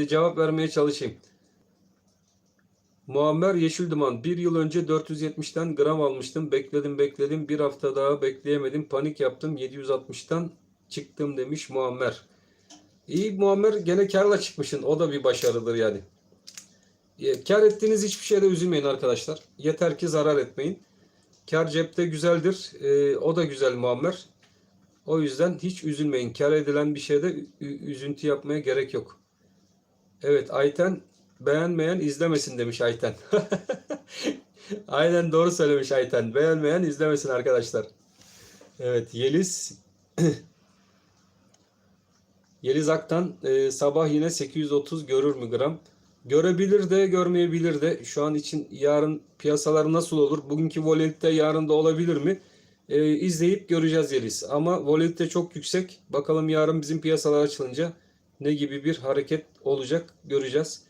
Speaker 1: cevap vermeye çalışayım. Muammer Yeşilduman, bir yıl önce 470'ten gram almıştım. Bekledim. Bir hafta daha bekleyemedim. Panik yaptım. 760'tan çıktım demiş Muammer. İyi Muammer, gene karla çıkmışsın. O da bir başarıdır yani. Kar ettiğiniz hiçbir şeyde üzülmeyin arkadaşlar. Yeter ki zarar etmeyin. Kar cepte güzeldir. O da güzel Muammer. O yüzden hiç üzülmeyin. Kar edilen bir şeyde üzüntü yapmaya gerek yok. Evet Ayten, beğenmeyen izlemesin demiş Ayten. Aynen doğru söylemiş Ayten. Beğenmeyen izlemesin arkadaşlar. Evet, Yeliz Aktan sabah yine 830 görür mü gram? Görebilir de görmeyebilir de. Şu an için yarın piyasalar nasıl olur? Bugünkü volatilite yarın da olabilir mi? İzleyip göreceğiz Yeliz. Ama volatilite çok yüksek. Bakalım yarın bizim piyasalar açılınca ne gibi bir hareket olacak göreceğiz.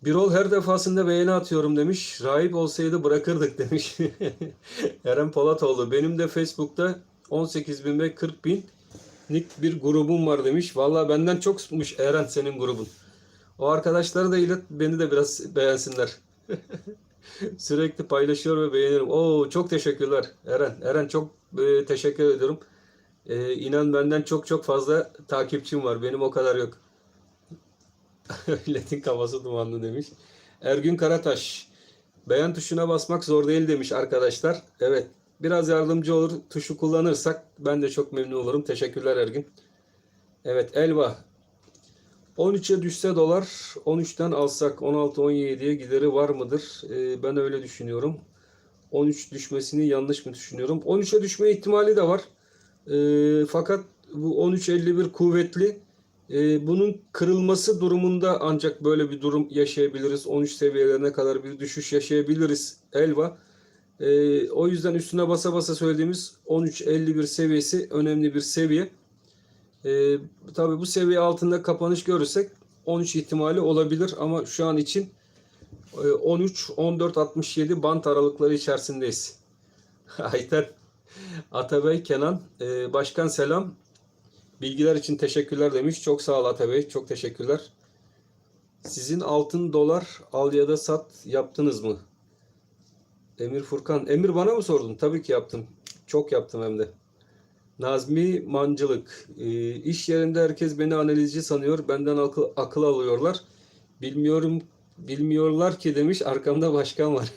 Speaker 1: Birol her defasında beğeni atıyorum demiş. Rahip olsaydı bırakırdık demiş. Eren Polatoğlu. Benim de Facebook'ta 18.000 ve 40.000'lik bir grubum var demiş. Vallahi benden çokmuş Eren senin grubun. O arkadaşları da ilet, beni de biraz beğensinler. Sürekli paylaşıyor ve beğenirim. Oo, çok teşekkürler Eren. Eren çok teşekkür ediyorum. İnan benden çok çok fazla takipçim var. Benim o kadar yok. Milletin kafası dumanlı demiş. Ergün Karataş. Beğen tuşuna basmak zor değil demiş arkadaşlar. Evet. Biraz yardımcı olur. Tuşu kullanırsak ben de çok memnun olurum. Teşekkürler Ergün. Evet Elva. 13'e düşse dolar 13'ten alsak 16-17'ye gideri var mıdır? Ben öyle düşünüyorum. 13 düşmesini yanlış mı düşünüyorum? 13'e düşme ihtimali de var. Fakat bu 13.51 kuvvetli. Bunun kırılması durumunda ancak böyle bir durum yaşayabiliriz. 13 seviyelerine kadar bir düşüş yaşayabiliriz Elva. O yüzden üstüne basa basa söylediğimiz 13.51 seviyesi önemli bir seviye. Tabii bu seviye altında kapanış görürsek 13 ihtimali olabilir ama şu an için 13-14-67 bant aralıkları içerisindeyiz. Ayten, Atabey, Kenan, Başkan selam. Bilgiler için teşekkürler demiş. Çok sağ ol Atabey. Çok teşekkürler. Sizin altın dolar al ya da sat yaptınız mı? Emir Furkan. Emir bana mı sordun? Tabii ki yaptım. Çok yaptım hem de. Nazmi Mancılık. İş yerinde herkes beni analizci sanıyor. Benden akıl alıyorlar. Bilmiyorlar ki demiş. Arkamda başkan var.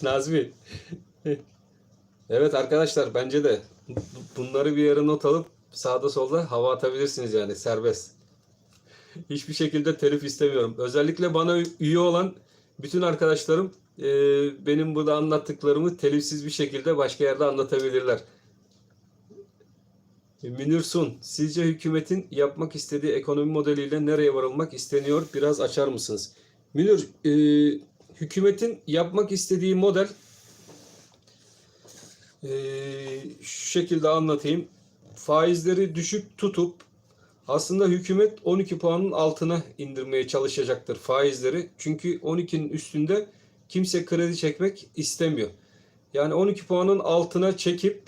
Speaker 1: Nazmi. Evet arkadaşlar bence de bunları bir yere not alıp sağda solda hava atabilirsiniz yani serbest. Hiçbir şekilde telif istemiyorum. Özellikle bana üye olan bütün arkadaşlarım benim burada anlattıklarımı telifsiz bir şekilde başka yerde anlatabilirler. Münir Sun, sizce hükümetin yapmak istediği ekonomi modeliyle nereye varılmak isteniyor? Biraz açar mısınız? Münir, hükümetin yapmak istediği model şu şekilde anlatayım. Faizleri düşük tutup aslında hükümet 12 puanın altına indirmeye çalışacaktır faizleri. Çünkü 12'nin üstünde kimse kredi çekmek istemiyor. Yani 12 puanın altına çekip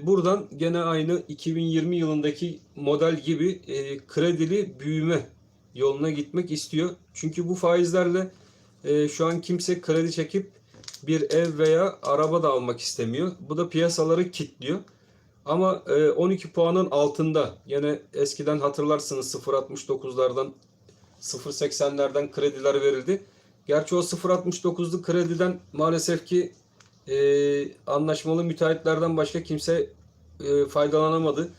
Speaker 1: buradan gene aynı 2020 yılındaki model gibi kredili büyüme yoluna gitmek istiyor. Çünkü bu faizlerle şu an kimse kredi çekip bir ev veya araba da almak istemiyor. Bu da piyasaları kilitliyor. Ama 12 puanın altında yine eskiden hatırlarsınız 0.69'lardan 0.80'lerden krediler verildi. Gerçi o 0.69'lu krediden maalesef ki anlaşmalı müteahhitlerden başka kimse faydalanamadı.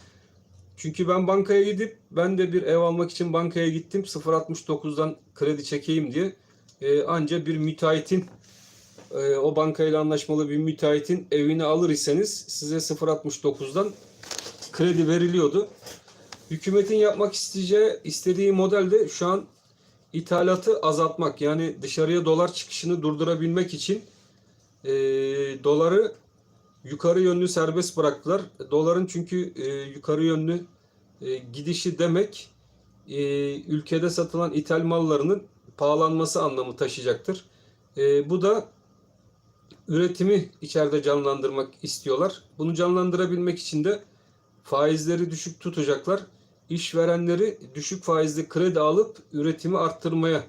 Speaker 1: Çünkü ben bankaya gidip ben de bir ev almak için bankaya gittim 0.69'dan kredi çekeyim diye. Anca bir müteahhitin o bankayla anlaşmalı bir müteahhitin evini alır iseniz size 0.69'dan kredi veriliyordu. Hükümetin yapmak istediği model de şu an ithalatı azaltmak. Yani dışarıya dolar çıkışını durdurabilmek için doları yukarı yönlü serbest bıraktılar. Doların çünkü yukarı yönlü gidişi demek ülkede satılan ithal mallarının pahalanması anlamı taşıyacaktır. Bu da üretimi içeride canlandırmak istiyorlar. Bunu canlandırabilmek için de faizleri düşük tutacaklar. İşverenleri düşük faizli kredi alıp üretimi arttırmaya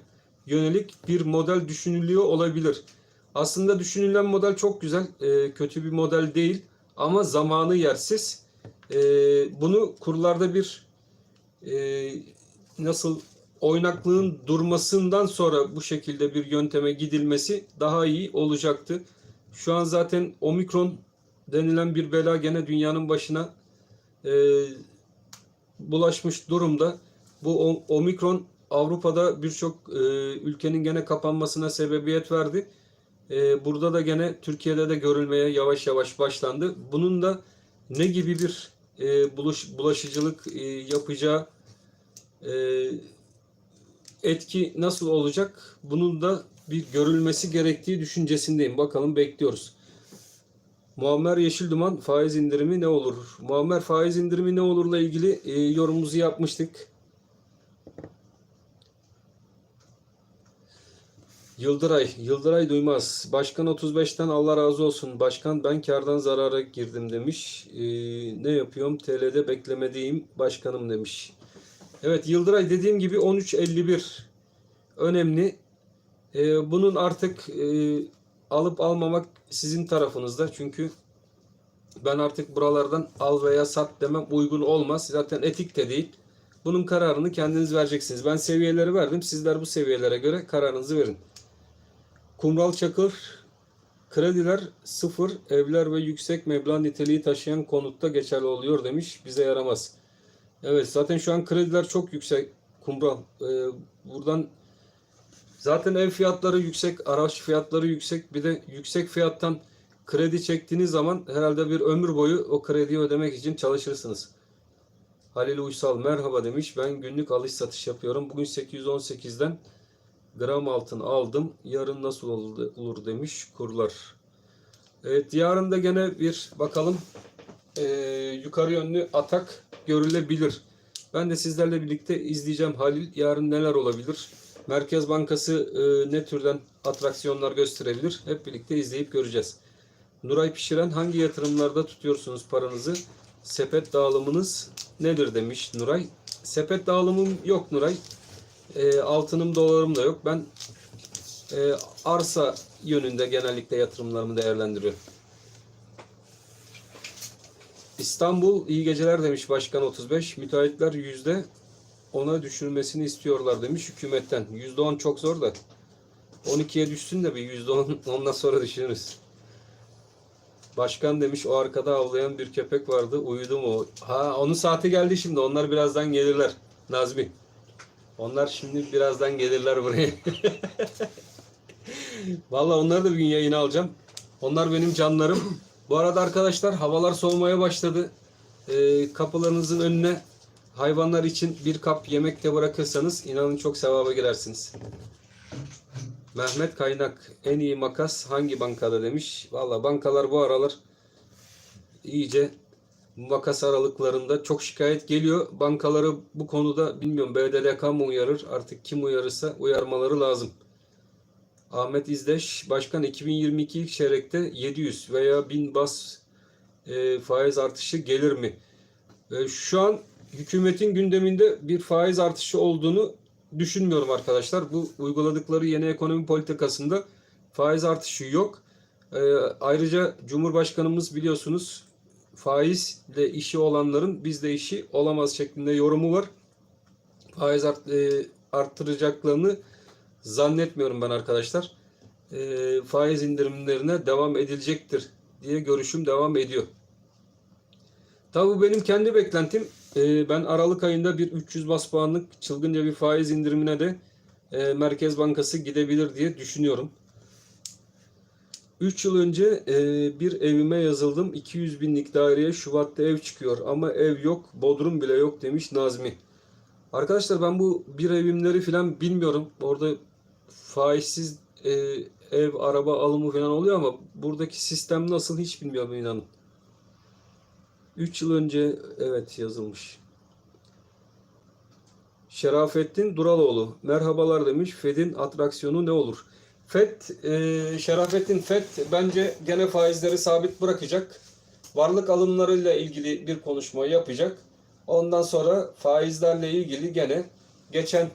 Speaker 1: yönelik bir model düşünülüyor olabilir. Aslında düşünülen model çok güzel, kötü bir model değil ama zamanı yersiz. Bunu kurlarda bir nasıl oynaklığın durmasından sonra bu şekilde bir yönteme gidilmesi daha iyi olacaktı. Şu an zaten omikron denilen bir bela gene dünyanın başına bulaşmış durumda. Bu omikron Avrupa'da birçok ülkenin gene kapanmasına sebebiyet verdi. Burada da gene Türkiye'de de görülmeye yavaş yavaş başlandı. Bunun da ne gibi bir bulaşıcılık yapacağı, etki nasıl olacak? Bunun da bir görülmesi gerektiği düşüncesindeyim. Bakalım, bekliyoruz. Muammer Yeşilduman, faiz indirimi ne olur? Muammer, faiz indirimi ne olurla ilgili yorumumuzu yapmıştık. Yıldıray Duymaz. Başkan 35'ten Allah razı olsun. Başkan, ben kardan zarara girdim demiş. Ne yapıyorum? TL'de beklemediğim başkanım demiş. Evet Yıldıray, dediğim gibi 13.51 önemli. Bunun artık alıp almamak sizin tarafınızda. Çünkü ben artık buralardan al veya sat demem uygun olmaz. Zaten etik de değil. Bunun kararını kendiniz vereceksiniz. Ben seviyeleri verdim. Sizler bu seviyelere göre kararınızı verin. Kumral Çakır, krediler sıfır, evler ve yüksek meblağ niteliği taşıyan konutta geçerli oluyor demiş. Bize yaramaz. Evet, zaten şu an krediler çok yüksek Kumral. Buradan zaten ev fiyatları yüksek, araç fiyatları yüksek. Bir de yüksek fiyattan kredi çektiğiniz zaman herhalde bir ömür boyu o krediyi ödemek için çalışırsınız. Halil Uysal merhaba demiş. Ben günlük alış satış yapıyorum. Bugün 818'den gram altın aldım. Yarın nasıl olur demiş kurlar. Evet, yarın da gene bir bakalım yukarı yönlü atak görülebilir. Ben de sizlerle birlikte izleyeceğim Halil. Yarın neler olabilir? Merkez Bankası ne türden atraksiyonlar gösterebilir? Hep birlikte izleyip göreceğiz. Nuray Pişiren, hangi yatırımlarda tutuyorsunuz paranızı? Sepet dağılımınız nedir demiş Nuray. Sepet dağılımım yok Nuray. Altınım dolarım da yok. Ben arsa yönünde genellikle yatırımlarımı değerlendiriyorum. İstanbul iyi geceler demiş Başkan 35. Müteahhitler %10'a düşürmesini istiyorlar demiş hükümetten. %10 çok zor da 12'ye düşsün de bir %10 ondan sonra düşünürüz. Başkan demiş, o arkada avlayan bir köpek vardı. Uyudu mu? Ha, onun saati geldi şimdi. Onlar birazdan gelirler Nazmi. Onlar şimdi birazdan gelirler buraya. Vallahi onları da bir gün yayına alacağım. Onlar benim canlarım. Bu arada arkadaşlar, havalar soğumaya başladı. Kapılarınızın önüne hayvanlar için bir kap yemek de bırakırsanız inanın çok sevaba girersiniz. Mehmet Kaynak, en iyi makas hangi bankada demiş. Vallahi bankalar bu aralar iyice makas aralıklarında çok şikayet geliyor. Bankaları bu konuda bilmiyorum, BDDK mı uyarır, artık kim uyarırsa uyarmaları lazım. Ahmet İzdeş, Başkan 2022 ilk çeyrekte 700 veya 1000 bas faiz artışı gelir mi? Şu an hükümetin gündeminde bir faiz artışı olduğunu düşünmüyorum arkadaşlar. Bu uyguladıkları yeni ekonomi politikasında faiz artışı yok. Ayrıca Cumhurbaşkanımız biliyorsunuz faizle işi olanların bizde işi olamaz şeklinde yorumu var. Faiz arttıracaklarını zannetmiyorum ben arkadaşlar. Faiz indirimlerine devam edilecektir diye görüşüm devam ediyor. Tabii bu benim kendi beklentim. Ben Aralık ayında bir 300 bas puanlık çılgınca bir faiz indirimine de Merkez Bankası gidebilir diye düşünüyorum. 3 yıl önce bir evime yazıldım. 200 binlik daireye Şubat'ta ev çıkıyor ama ev yok, bodrum bile yok demiş Nazmi. Arkadaşlar ben bu bir evimleri falan bilmiyorum. Orada faizsiz ev, araba alımı falan oluyor ama buradaki sistem nasıl hiç bilmiyorum inanın. 3 yıl önce evet yazılmış. Şerafettin Duraloğlu merhabalar demiş. Fed'in atraksiyonu ne olur? Şerafettin, Fed bence gene faizleri sabit bırakacak. Varlık alımlarıyla ilgili bir konuşma yapacak. Ondan sonra faizlerle ilgili gene geçen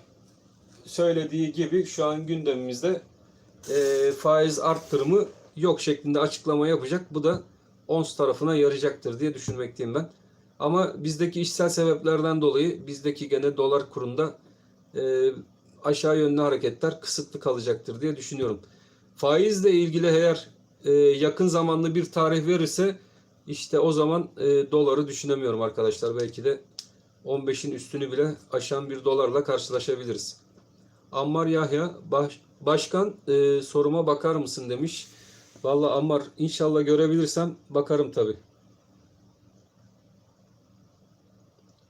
Speaker 1: söylediği gibi şu an gündemimizde faiz arttırımı yok şeklinde açıklama yapacak. Bu da ons tarafına yarayacaktır diye düşünmekteyim ben. Ama bizdeki işsel sebeplerden dolayı bizdeki gene dolar kurunda aşağı yönlü hareketler kısıtlı kalacaktır diye düşünüyorum. Faizle ilgili eğer yakın zamanlı bir tarih verirse işte o zaman doları düşünemiyorum arkadaşlar. Belki de 15'in üstünü bile aşan bir dolarla karşılaşabiliriz. Ammar Yahya, başkan soruma bakar mısın demiş. Vallahi Ammar, inşallah görebilirsem bakarım tabi.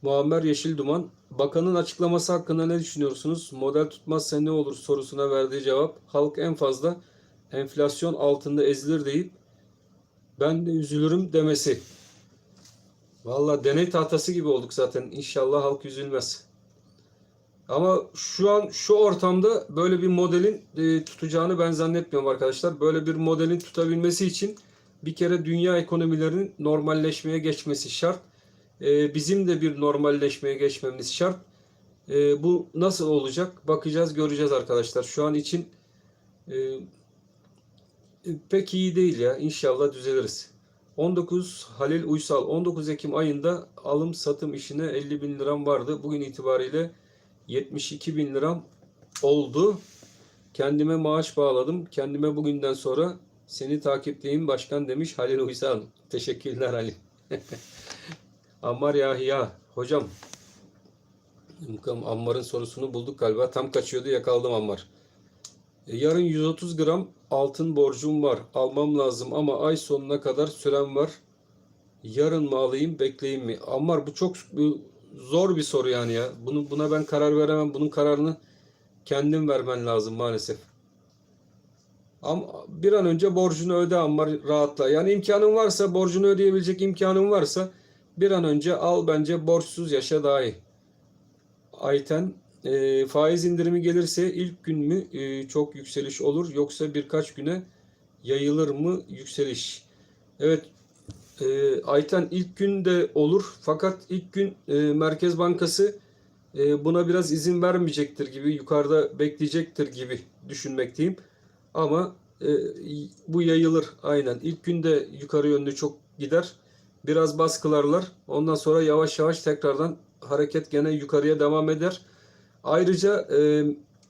Speaker 1: Muammer Yeşil Duman, bakanın açıklaması hakkında ne düşünüyorsunuz? Model tutmazsa ne olur sorusuna verdiği cevap, halk en fazla enflasyon altında ezilir deyip ben de üzülürüm demesi. Vallahi deney tahtası gibi olduk zaten. İnşallah halk üzülmez. Ama şu an şu ortamda böyle bir modelin tutacağını ben zannetmiyorum arkadaşlar. Böyle bir modelin tutabilmesi için bir kere dünya ekonomilerinin normalleşmeye geçmesi şart. Bizim de bir normalleşmeye geçmemiz şart. Bu nasıl olacak? Bakacağız, göreceğiz arkadaşlar. Şu an için e, pek iyi değil ya. İnşallah düzeliriz. 19 Halil Uysal, 19 Ekim ayında alım satım işine 50 bin liram vardı. Bugün itibariyle 72 bin liram oldu. Kendime maaş bağladım. Kendime bugünden sonra seni takipteyim başkan demiş Halil Uysal. Teşekkürler Halil. Ammar Yahya. Hocam, Ammar'ın sorusunu bulduk galiba. Tam kaçıyordu, yakaladım Ammar. Yarın 130 gram altın borcum var. Almam lazım ama ay sonuna kadar sürem var. Yarın mı alayım, bekleyeyim mi? Ammar, bu çok zor bir soru yani ya. Buna ben karar veremem. Bunun kararını kendin vermen lazım maalesef. Ama bir an önce borcunu öde Ammar, rahatla. Yani imkanın varsa, borcunu ödeyebilecek imkanın varsa bir an önce al, bence borçsuz yaşa daha iyi. Ayten, faiz indirimi gelirse ilk gün mü çok yükseliş olur yoksa birkaç güne yayılır mı yükseliş? Evet, Ayten, ilk gün de olur fakat ilk gün Merkez Bankası buna biraz izin vermeyecektir gibi, yukarıda bekleyecektir gibi düşünmekteyim. Ama bu yayılır aynen. İlk günde yukarı yönlü çok gider. Biraz baskılarlar. Ondan sonra yavaş yavaş tekrardan hareket gene yukarıya devam eder. Ayrıca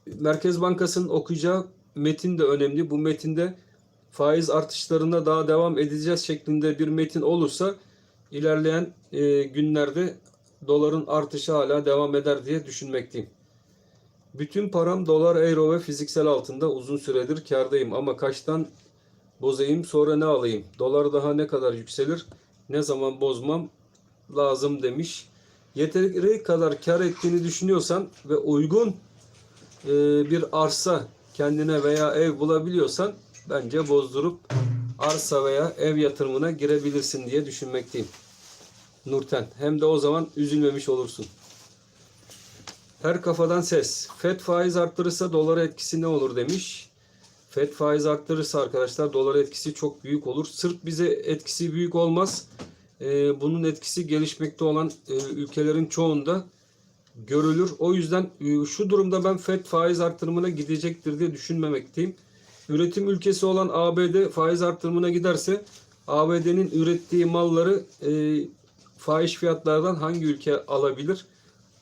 Speaker 1: Merkez Bankası'nın okuyacağı metin de önemli. Bu metinde faiz artışlarına daha devam edeceğiz şeklinde bir metin olursa ilerleyen günlerde doların artışı hala devam eder diye düşünmekteyim. Bütün param dolar, euro ve fiziksel altında, uzun süredir kârdayım ama kaçtan bozayım sonra ne alayım? Dolar daha ne kadar yükselir? Ne zaman bozmam lazım demiş. Yeteri kadar kar ettiğini düşünüyorsan ve uygun bir arsa kendine veya ev bulabiliyorsan bence bozdurup arsa veya ev yatırımına girebilirsin diye düşünmekteyim. Nurten. Hem de o zaman üzülmemiş olursun. Her kafadan ses. FED faiz arttırırsa dolara etkisi ne olur demiş. FED faiz arttırırsa arkadaşlar dolara etkisi çok büyük olur. Sırf bize etkisi büyük olmaz. Bunun etkisi gelişmekte olan ülkelerin çoğunda görülür. O yüzden şu durumda ben FED faiz artırımına gidecektir diye düşünmemekteyim. Üretim ülkesi olan ABD faiz artırımına giderse ABD'nin ürettiği malları fahiş fiyatlardan hangi ülke alabilir?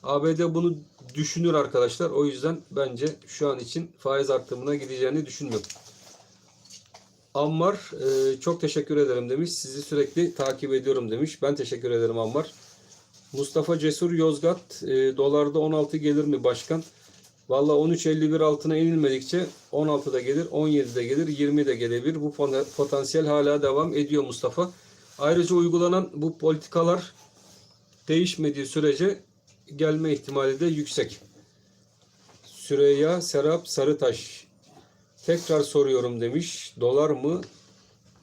Speaker 1: ABD bunu düşünür arkadaşlar. O yüzden bence şu an için faiz artırımına gideceğini düşünmüyorum. Ammar, çok teşekkür ederim demiş. Sizi sürekli takip ediyorum demiş. Ben teşekkür ederim Ammar. Mustafa Cesur Yozgat, dolarda 16 gelir mi başkan? Valla 13.51 altına inilmedikçe 16'da gelir, 17'de gelir, 20'de gelebilir. Bu potansiyel hala devam ediyor Mustafa. Ayrıca uygulanan bu politikalar değişmediği sürece gelme ihtimali de yüksek. Süreyya Serap Sarıtaş, tekrar soruyorum demiş. Dolar mı?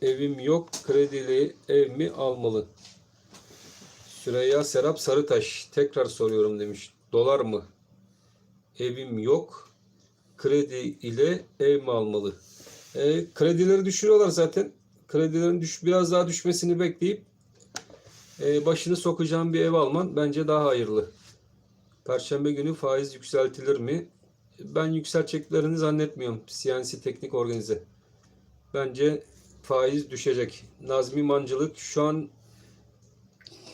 Speaker 1: Evim yok. Kredili ev mi almalı? Süreyya Serap Sarıtaş, tekrar soruyorum demiş. Dolar mı? Evim yok. Kredi ile ev mi almalı? Kredileri düşürüyorlar zaten. Kredilerin biraz daha düşmesini bekleyip başını sokacağın bir ev alman bence daha hayırlı. Perşembe günü faiz yükseltilir mi? Ben yükselteceklerini zannetmiyorum. CNC Teknik Organize. Bence faiz düşecek. Nazmi Mancılık şu an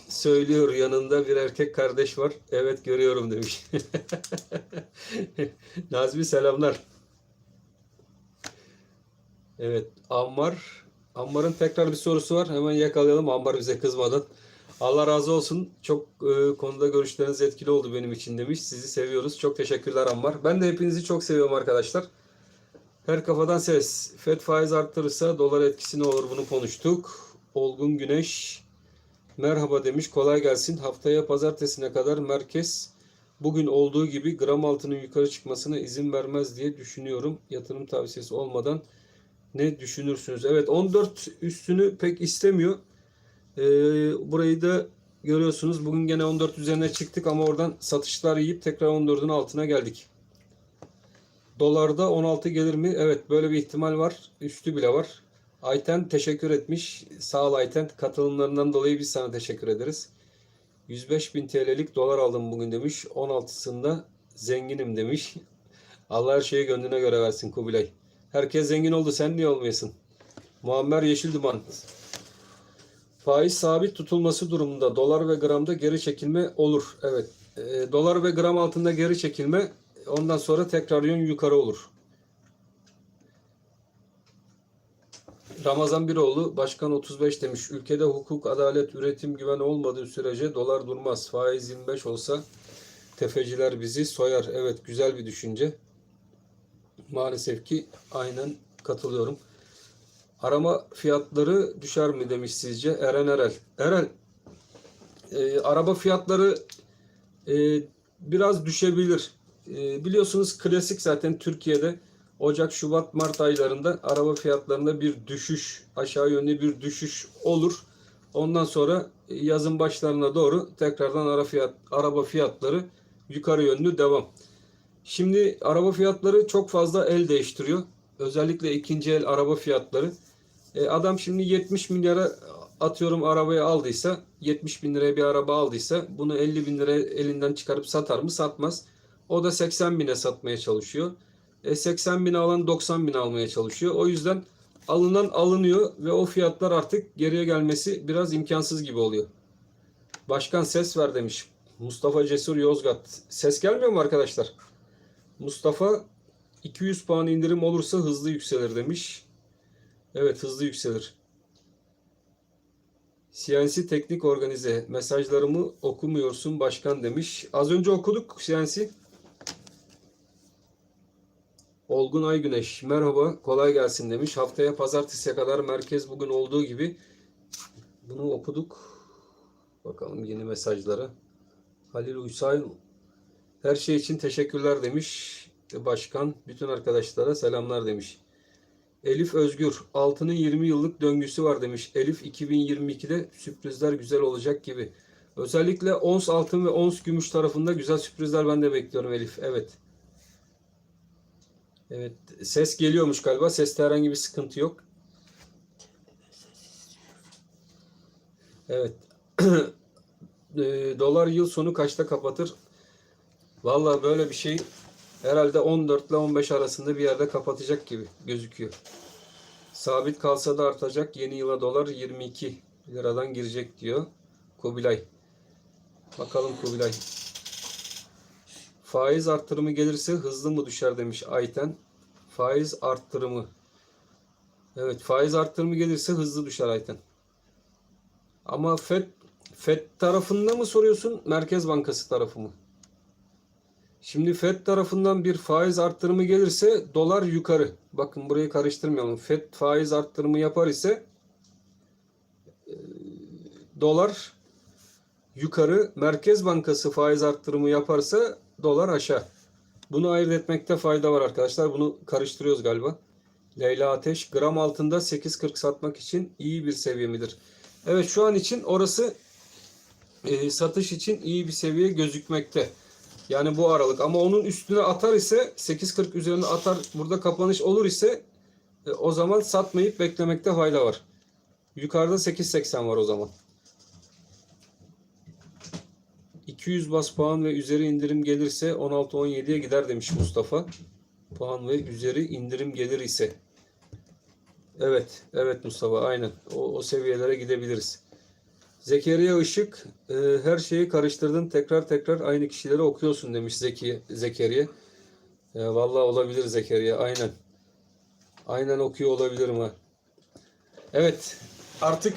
Speaker 1: söylüyor, yanında bir erkek kardeş var. Evet, görüyorum demiş. Nazmi selamlar. Evet, Ammar'ın tekrar bir sorusu var. Hemen yakalayalım Ammar bize kızmadan. Allah razı olsun. Çok konuda görüşleriniz etkili oldu benim için demiş. Sizi seviyoruz. Çok teşekkürler Ammar. Ben de hepinizi çok seviyorum arkadaşlar. Her kafadan ses. FED faiz arttırırsa dolar etkisi ne olur, bunu konuştuk. Olgun Güneş merhaba demiş. Kolay gelsin. Haftaya pazartesine kadar merkez bugün olduğu gibi gram altının yukarı çıkmasına izin vermez diye düşünüyorum. Yatırım tavsiyesi olmadan ne düşünürsünüz? Evet, 14 üstünü pek istemiyor. Burayı da görüyorsunuz. Bugün gene 14 üzerine çıktık ama oradan satışlar yiyip tekrar 14'ün altına geldik. Dolarda 16 gelir mi? Evet, böyle bir ihtimal var. Üstü bile var. Ayten teşekkür etmiş. Sağ ol Ayten. Katılımlarından dolayı biz sana teşekkür ederiz. 105.000 TL'lik dolar aldım bugün demiş. 16'sında zenginim demiş. Allah her şeyi gönlüne göre versin Kubilay. Herkes zengin oldu, sen niye olmayasın? Muammer Yeşilduman. Faiz sabit tutulması durumunda dolar ve gramda geri çekilme olur. Evet. Dolar ve gram altında geri çekilme, ondan sonra tekrar yön yukarı olur. Ramazan Biroğlu Başkan 35 demiş. Ülkede hukuk, adalet, üretim, güven olmadığı sürece dolar durmaz. Faiz 25 olsa tefeciler bizi soyar. Evet, güzel bir düşünce. Maalesef ki aynen katılıyorum. Arama fiyatları düşer mi demiş sizce? Eren Erel. Eren, araba fiyatları biraz düşebilir. Biliyorsunuz klasik zaten Türkiye'de Ocak, Şubat, Mart aylarında araba fiyatlarında bir düşüş, aşağı yönlü bir düşüş olur. Ondan sonra yazın başlarına doğru tekrardan araba fiyatları yukarı yönlü devam. Şimdi araba fiyatları çok fazla el değiştiriyor. Özellikle ikinci el araba fiyatları. Adam şimdi 70 milyara atıyorum arabayı aldıysa, 70 bin liraya bir araba aldıysa bunu 50 bin liraya elinden çıkarıp satar mı? Satmaz. O da 80 bine satmaya çalışıyor. 80 bin alan 90 bin almaya çalışıyor. O yüzden alınan alınıyor ve o fiyatlar artık geriye gelmesi biraz imkansız gibi oluyor. Başkan ses ver demiş. Mustafa Cesur Yozgat. Ses gelmiyor mu arkadaşlar? Mustafa 200 puan indirim olursa hızlı yükselir demiş. Evet, hızlı yükselir. CNC Teknik Organize. Mesajlarımı okumuyorsun başkan demiş. Az önce okuduk CNC. Olgun Aygüneş. Merhaba, kolay gelsin demiş. Haftaya pazartesiye kadar merkez bugün olduğu gibi. Bunu okuduk. Bakalım yeni mesajlara. Halil Uysal. Her şey için teşekkürler demiş. Başkan bütün arkadaşlara selamlar demiş. Elif Özgür, altının 20 yıllık döngüsü var demiş. Elif 2022'de sürprizler güzel olacak gibi. Özellikle ons altın ve ons gümüş tarafında güzel sürprizler ben de bekliyorum Elif. Evet. Evet, ses geliyormuş galiba. Seste herhangi bir sıkıntı yok. Evet. Dolar yıl sonu kaçta kapatır? Vallahi böyle bir şey herhalde 14 ile 15 arasında bir yerde kapatacak gibi gözüküyor. Sabit kalsa da artacak. Yeni yıla dolar 22 liradan girecek diyor Kubilay. Bakalım Kubilay. Faiz arttırımı gelirse hızlı mı düşer demiş Ayten. Faiz arttırımı. Evet, faiz arttırımı gelirse hızlı düşer Ayten. Ama FED tarafında mı soruyorsun, Merkez Bankası tarafı mı? Şimdi FED tarafından bir faiz arttırımı gelirse dolar yukarı. Bakın burayı karıştırmayalım. FED faiz arttırımı yapar ise dolar yukarı. Merkez Bankası faiz arttırımı yaparsa dolar aşağı. Bunu ayırt etmekte fayda var arkadaşlar. Bunu karıştırıyoruz galiba. Leyla Ateş, gram altında 8.40 satmak için iyi bir seviye midir? Evet, şu an için orası satış için iyi bir seviye gözükmekte. Yani bu aralık. Ama onun üstüne atar ise 8.40 üzerine atar, burada kapanış olur ise o zaman satmayıp beklemekte fayda var. Yukarıda 8.80 var o zaman. 200 bas puan ve üzeri indirim gelirse 16-17'ye gider demiş Mustafa. Puan ve üzeri indirim gelir ise. Evet, evet Mustafa, aynen. O seviyelere gidebiliriz. Zekeriya Işık, her şeyi karıştırdın, tekrar aynı kişileri okuyorsun demiş Zekeriya. Vallahi olabilir Zekeriya, aynen. Aynen okuyor olabilirim ha. Evet, artık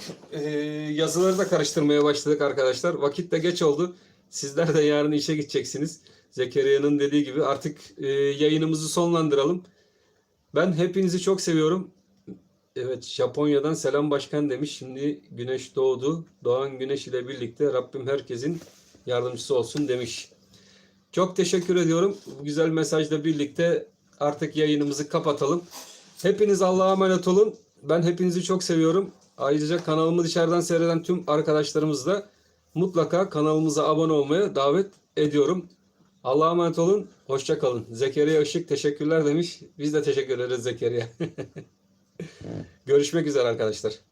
Speaker 1: yazıları da karıştırmaya başladık arkadaşlar. Vakit de geç oldu. Sizler de yarın işe gideceksiniz. Zekeriya'nın dediği gibi artık yayınımızı sonlandıralım. Ben hepinizi çok seviyorum. Evet, Japonya'dan selam başkan demiş. Şimdi güneş doğdu. Doğan güneş ile birlikte Rabbim herkesin yardımcısı olsun demiş. Çok teşekkür ediyorum. Bu güzel mesajla birlikte artık yayınımızı kapatalım. Hepiniz Allah'a emanet olun. Ben hepinizi çok seviyorum. Ayrıca kanalımı dışarıdan seyreden tüm arkadaşlarımız da mutlaka kanalımıza abone olmaya davet ediyorum. Allah'a emanet olun. Hoşça kalın. Zekeriya Işık teşekkürler demiş. Biz de teşekkür ederiz Zekeriya. Görüşmek üzere arkadaşlar.